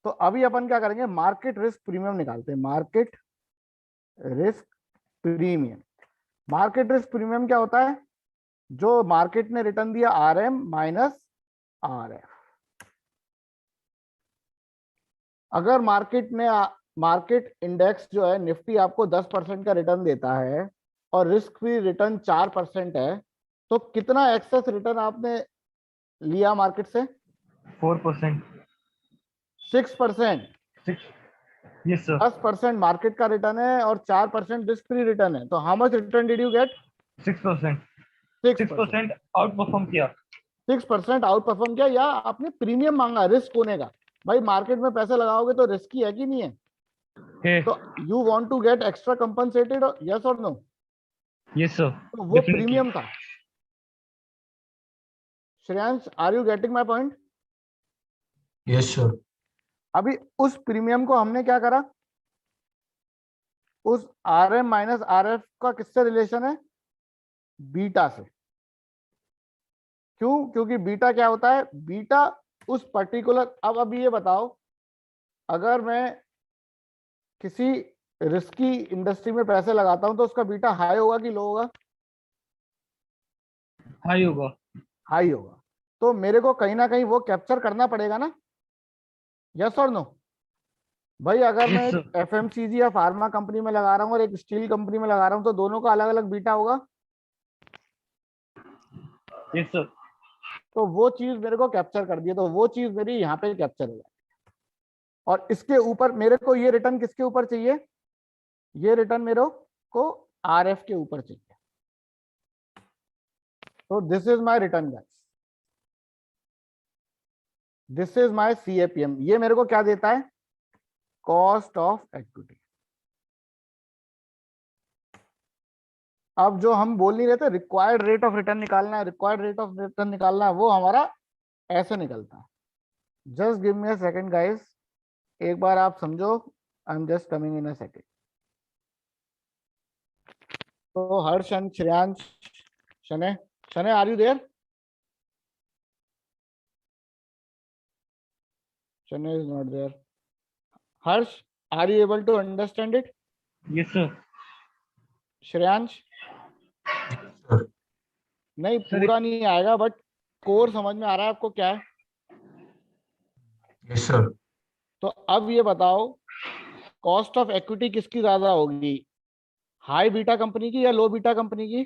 [SPEAKER 1] तो अभी अपन क्या करेंगे, मार्केट रिस्क प्रीमियम निकालते हैं। Market risk premium, market risk premium क्या होता है, जो मार्केट ने रिटर्न दिया RM माइनस RF। अगर मार्केट इंडेक्स जो है निफ्टी आपको 10% का रिटर्न देता है और रिस्क फ्री रिटर्न 4% है, तो कितना एक्सेस रिटर्न आपने लिया मार्केट से,
[SPEAKER 2] 4%।
[SPEAKER 1] 6%।
[SPEAKER 2] 6। Yes sir.
[SPEAKER 1] 10% मार्केट का रिटर्न है और 4% रिस्क फ्री रिटर्न है, तो how much return did you get,
[SPEAKER 2] 6%।
[SPEAKER 1] 6%।
[SPEAKER 2] 6% out perform किया।
[SPEAKER 1] 6% आउट परफॉर्म किया, या आपने प्रीमियम मांगा रिस्क होने का। भाई मार्केट में पैसे लगाओगे तो रिस्की है कि नहीं है,
[SPEAKER 2] है।
[SPEAKER 1] तो you want to get extra compensated, yes और नो?
[SPEAKER 2] Yes sir.
[SPEAKER 1] तो वो प्रीमियम था। Shreyansh, are you getting my point?
[SPEAKER 3] Yes sir.
[SPEAKER 1] अभी उस प्रीमियम को हमने क्या करा, उस RM माइनस RF का किससे रिलेशन है, बीटा से। क्यों, क्योंकि बीटा क्या होता है, बीटा उस पर्टिकुलर, अब अभी ये बताओ, अगर मैं किसी रिस्की इंडस्ट्री में पैसे लगाता हूं तो उसका बीटा हाई होगा कि लो होगा,
[SPEAKER 2] हाई होगा।
[SPEAKER 1] हाई होगा। तो मेरे को कहीं ना कहीं वो कैप्चर करना पड़ेगा ना, यस और नो? भाई अगर मैं
[SPEAKER 2] यस
[SPEAKER 1] एक
[SPEAKER 2] सर।
[SPEAKER 1] FMCG या फार्मा कंपनी में लगा रहा हूँ और एक स्टील कंपनी में लगा रहा हूँ तो दोनों का अलग अलग बीटा होगा।
[SPEAKER 2] Yes sir.
[SPEAKER 1] तो वो चीज मेरे को कैप्चर कर दिया, तो वो चीज मेरी यहाँ पे कैप्चर हो जाए। और इसके ऊपर मेरे को ये रिटर्न किसके ऊपर चाहिए, ये रिटर्न मेरे को RF के ऊपर चाहिए। तो this is my return guys, this is my CAPM। ये मेरे को क्या देता है, कॉस्ट ऑफ इक्विटी। अब जो हम बोल नहीं रहे थे रिक्वायर्ड रेट ऑफ रिटर्न निकालना है, रिक्वायर्ड रेट ऑफ रिटर्न निकालना है, वो हमारा ऐसे निकलता है। Just give me a second guys, एक बार आप समझो I am just coming in a second. तो Harsh and Shreyansh, Shanay, Shanay, are you there? Shanay is not there. Harsh, are you able to understand it?
[SPEAKER 2] Yes sir.
[SPEAKER 1] Shreyansh?
[SPEAKER 3] sir.
[SPEAKER 1] नहीं,
[SPEAKER 2] Sir,
[SPEAKER 1] पूरा नहीं आएगा, but core समझ में आ रहा है आपको क्या है?
[SPEAKER 3] Yes, sir.
[SPEAKER 1] तो अब ये बताओ, कॉस्ट ऑफ इक्विटी किसकी ज्यादा होगी, हाई बीटा कंपनी की या लो बीटा कंपनी की?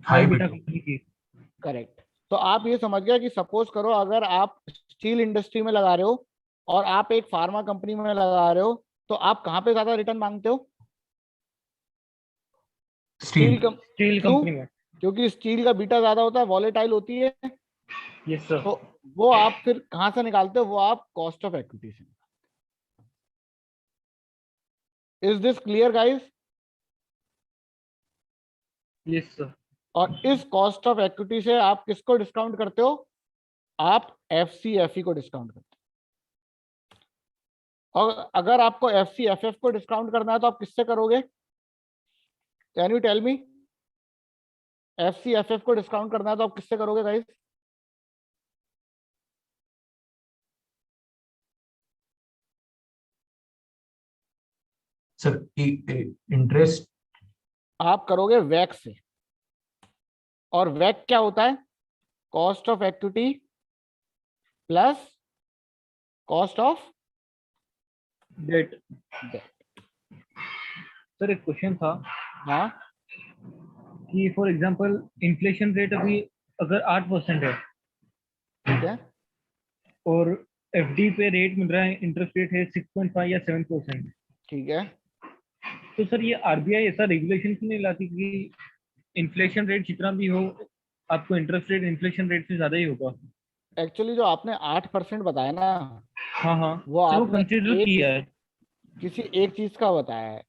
[SPEAKER 2] High
[SPEAKER 3] High
[SPEAKER 2] beta
[SPEAKER 3] beta.
[SPEAKER 2] Company की.
[SPEAKER 1] करेक्ट. तो आप ये समझ गए कि सपोज करो अगर आप स्टील इंडस्ट्री में लगा रहे हो और आप एक फार्मा कंपनी में लगा रहे हो, तो आप कहाँ पे ज्यादा रिटर्न मांगते हो?
[SPEAKER 3] Steel.
[SPEAKER 2] स्टील
[SPEAKER 1] क्यों?
[SPEAKER 2] कंपनी में.
[SPEAKER 1] क्योंकि स्टील का बीटा ज्यादा होता है, वॉलेटाइल होती है.
[SPEAKER 2] Yes sir.
[SPEAKER 1] तो वो आप फिर कहां से निकालते हो? वो आप कॉस्ट ऑफ इक्विटी से. Is this clear guys?
[SPEAKER 2] Yes sir.
[SPEAKER 1] और इस कॉस्ट ऑफ इक्विटी से आप किसको डिस्काउंट करते हो? आप एफसीएफई को डिस्काउंट करते हो. और अगर आपको एफसीएफएफ को डिस्काउंट करना है तो आप किससे करोगे? Can you tell me? FCFF को डिस्काउंट करना है तो आप किससे करोगे गाइस?
[SPEAKER 3] Sir, interest.
[SPEAKER 1] आप करोगे वैक से. और वैक क्या होता है? Cost of equity plus cost of
[SPEAKER 2] debt.
[SPEAKER 1] Debt.
[SPEAKER 2] Sir एक क्वेश्चन था
[SPEAKER 1] हाँ,
[SPEAKER 2] कि फॉर एग्जांपल इन्फ्लेशन रेट अभी अगर 8% है
[SPEAKER 1] ठीक है.
[SPEAKER 2] और एफडी पे रेट मिल रहा है, इंटरेस्ट रेट है 6.5 या 7%,
[SPEAKER 1] ठीक है.
[SPEAKER 2] तो सर ये आरबीआई ऐसा रेगुलेशन क्यों नहीं लाती कि इन्फ्लेशन रेट जितना भी हो आपको इंटरेस्ट रेट इन्फ्लेशन रेट से ज्यादा ही होगा?
[SPEAKER 1] एक्चुअली जो आपने 8% बताया ना,
[SPEAKER 2] हाँ हाँ
[SPEAKER 1] वो
[SPEAKER 2] सर, वो
[SPEAKER 1] आपने
[SPEAKER 2] कंसिडर
[SPEAKER 1] एक
[SPEAKER 2] किया है.
[SPEAKER 1] किसी एक चीज का बताया है.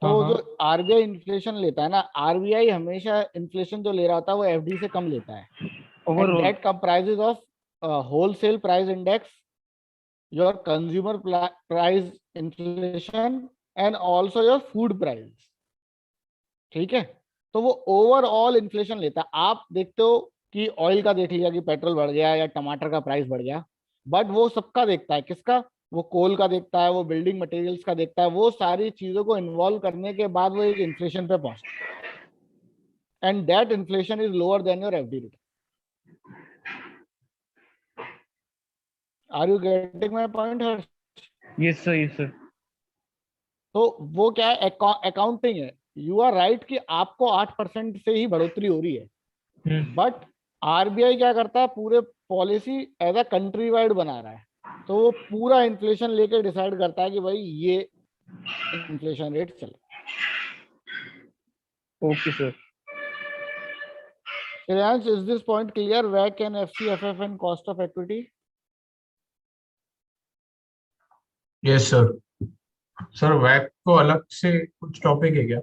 [SPEAKER 1] तो
[SPEAKER 2] हाँ हाँ.
[SPEAKER 1] जो आरबीआई इन्फ्लेशन लेता है ना, आरबीआई हमेशा इन्फ्लेशन जो ले रहा होता है वो एफडी से कम लेता है. And
[SPEAKER 2] overall.
[SPEAKER 1] That comprises of wholesale price index, your consumer price inflation, and also your food price. ठीक है. तो वो ओवरऑल इन्फ्लेशन लेता है. आप देखते हो कि ऑयल का देख लिया कि पेट्रोल बढ़ गया या टमाटर का प्राइस बढ़ गया, बट वो सबका देखता है. किसका? वो कोल का देखता है, वो बिल्डिंग मटेरियल्स का देखता है. वो सारी चीजों को इन्वॉल्व करने के बाद वो एक इन्फ्लेशन पे पहुंचता है. And that inflation is lower than your FD rate. Are you getting my point?
[SPEAKER 2] Yes sir, yes sir.
[SPEAKER 1] तो वो क्या है? अकाउंटिंग है. यू आर राइट कि आपको 8% से ही बढ़ोतरी हो रही है, बट आरबीआई क्या करता है? पूरे policy as a country wide बना रहा है. तो वो पूरा इन्फ्लेशन लेके डिसाइड करता है कि भाई ये इन्फ्लेशन रेट चले.
[SPEAKER 2] Okay sir.
[SPEAKER 1] Shreyansh, is this point clear? वैक and FCFF and cost of equity.
[SPEAKER 3] Yes, sir. Sir, वैक को अलग से कुछ टॉपिक है क्या?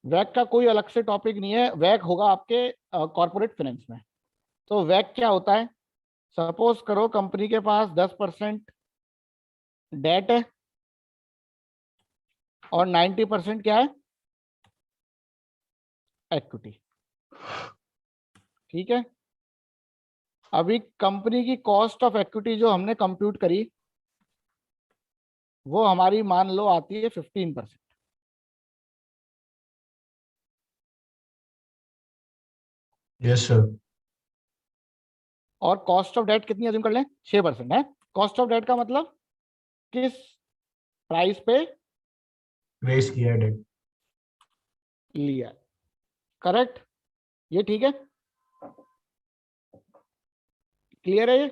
[SPEAKER 1] वैक का कोई अलग से टॉपिक नहीं है. वैक होगा आपके कॉर्पोरेट फाइनेंस में. तो वैक क्या होता है? सपोज करो कंपनी के पास 10% डेट है और 90% क्या है? इक्विटी. ठीक है. अभी कंपनी की कॉस्ट ऑफ इक्विटी जो हमने कंप्यूट करी, वो हमारी मान लो आती है 15%.
[SPEAKER 3] Yes, sir.
[SPEAKER 1] और कॉस्ट ऑफ डेट कितनी अज्यूम कर लें? 6% है. कॉस्ट ऑफ डेट का मतलब किस प्राइस पे
[SPEAKER 3] रेस किया है डेट.
[SPEAKER 1] लिया. करेक्ट. ये ठीक है? क्लियर है ये?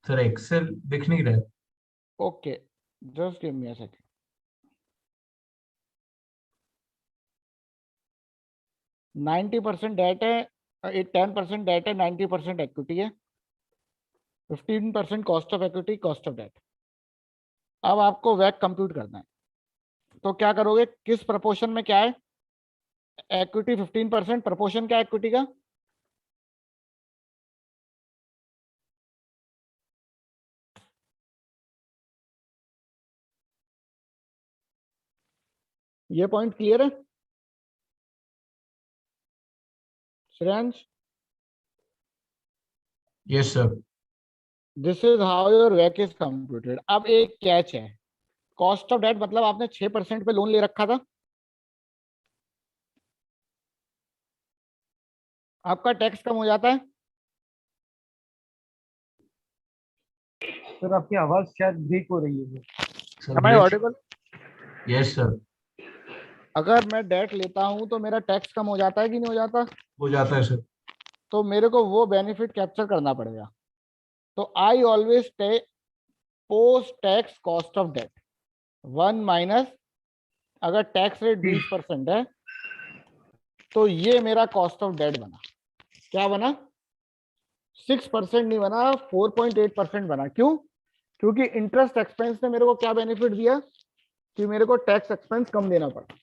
[SPEAKER 3] सर एक्सेल दिख नहीं रहा है.
[SPEAKER 1] Okay, just give me a second. Ninety percent debt है, 10% डेट है, 90% इक्विटी है, 15% cost of equity, cost of debt. अब आपको वैक कंप्यूट करना है. तो क्या करोगे? किस प्रपोर्शन में क्या है? इक्विटी 15%. प्रपोर्शन क्या है इक्विटी का? ये पॉइंट क्लियर है Shreyansh?
[SPEAKER 3] Yes sir.
[SPEAKER 1] This is how your वैक इज कंप्यूटेड। अब एक कैच है, कॉस्ट ऑफ डेट मतलब आपने 6% पे लोन ले रखा था, आपका टैक्स कम हो जाता है।
[SPEAKER 2] सर आपकी आवाज शायद ब्रेक हो रही है sir.
[SPEAKER 1] Am I audible?
[SPEAKER 3] Yes sir.
[SPEAKER 1] अगर मैं डेट लेता हूं तो मेरा टैक्स कम हो जाता है कि नहीं हो जाता?
[SPEAKER 3] हो जाता है सर।
[SPEAKER 1] तो मेरे को वो बेनिफिट कैप्चर करना पड़ेगा। तो I always take post tax cost of debt 1 minus, अगर टैक्स रेट 20% है तो ये मेरा कॉस्ट ऑफ डेट बना। क्या बना? 6% नहीं बना, 4.8% बना। क्यों? क्योंकि इंटरेस्ट एक्सपेंस ने मेरे को क्या बेनिफिट दिया कि मेरे को टैक्स एक्सपेंस कम देना पड़ा।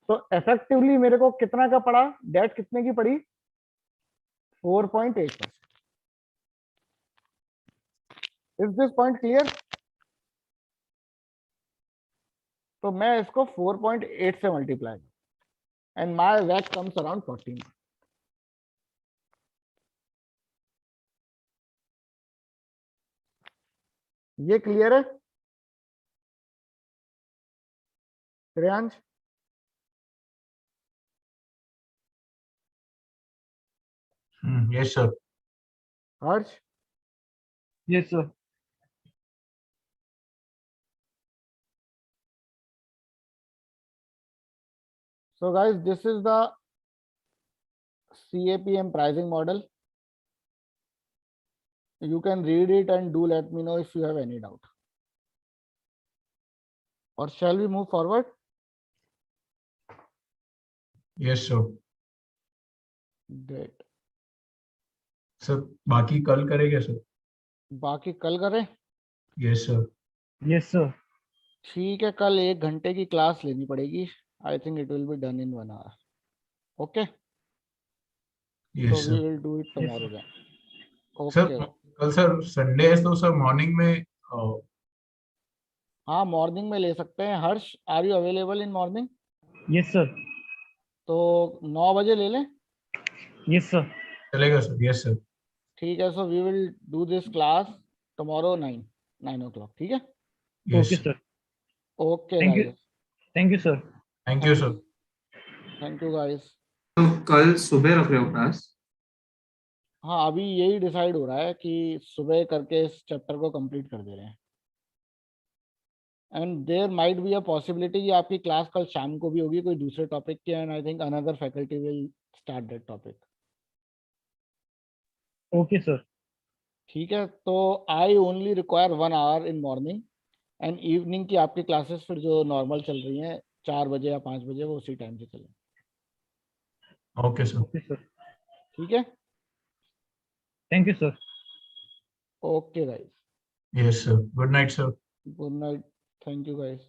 [SPEAKER 1] तो इफेक्टिवली मेरे को कितना का पड़ा? डेट कितने की पड़ी? 4.8%। Is this point clear? तो मैं इसको 4.8 से मल्टीप्लाई एंड माय वैट कम्स अराउंड 14। ये क्लियर है Shreyansh?
[SPEAKER 3] Yes sir.
[SPEAKER 1] Harsh?
[SPEAKER 2] Yes sir.
[SPEAKER 1] So guys, this is the CAPM pricing model. You can read it and do let me know if you have any doubt. Or shall we move forward?
[SPEAKER 3] Yes sir.
[SPEAKER 1] Great.
[SPEAKER 3] Sir बाकी कल करेंगे sir.
[SPEAKER 1] बाकी कल करें?
[SPEAKER 3] Yes sir.
[SPEAKER 2] Yes sir.
[SPEAKER 1] ठीक है, कल 1 घंटे की क्लास लेनी पड़ेगी। I think it will be done in 1 hour. Okay? So
[SPEAKER 3] yes
[SPEAKER 1] we
[SPEAKER 3] sir.
[SPEAKER 1] will do it tomorrow then.
[SPEAKER 3] Sir
[SPEAKER 1] Okay.
[SPEAKER 3] कल सर संडे है तो सर मॉर्निंग में
[SPEAKER 1] हाँ, मॉर्निंग में ले सकते हैं। Harsh, are you available in morning?
[SPEAKER 2] Yes sir.
[SPEAKER 1] तो 9 बजे ले लें।
[SPEAKER 2] Yes sir.
[SPEAKER 3] चलेगा सर। Yes sir.
[SPEAKER 1] ठीक है, so we will do this class tomorrow 9 o'clock. ठीक है?
[SPEAKER 2] Okay sir.
[SPEAKER 1] Okay
[SPEAKER 2] thank you.
[SPEAKER 1] Guys.
[SPEAKER 2] Thank you sir.
[SPEAKER 3] Thank you sir.
[SPEAKER 1] Thank you guys.
[SPEAKER 4] तो कल सुबह रख रहे हो क्लास?
[SPEAKER 1] हाँ, अभी यही डिसाइड हो रहा है कि सुबह करके इस चैप्टर को कंप्लीट कर दे रहे हैं। And there might be a possibility कि आपकी क्लास कल शाम को भी होगी कोई दूसरे टॉपिक की, and I think another faculty will start that topic.
[SPEAKER 2] Okay sir.
[SPEAKER 1] ठीक है, तो I only require 1 hour in morning, and evening की आपकी क्लासेस फिर जो नॉर्मल चल रही हैं 4 बजे या 5 बजे, वो उसी टाइम से चलें।
[SPEAKER 3] Okay sir.
[SPEAKER 2] Okay sir.
[SPEAKER 1] ठीक है?
[SPEAKER 2] Thank you sir.
[SPEAKER 1] Okay guys,
[SPEAKER 3] yes sir. Good night sir.
[SPEAKER 1] Good night. Thank you guys.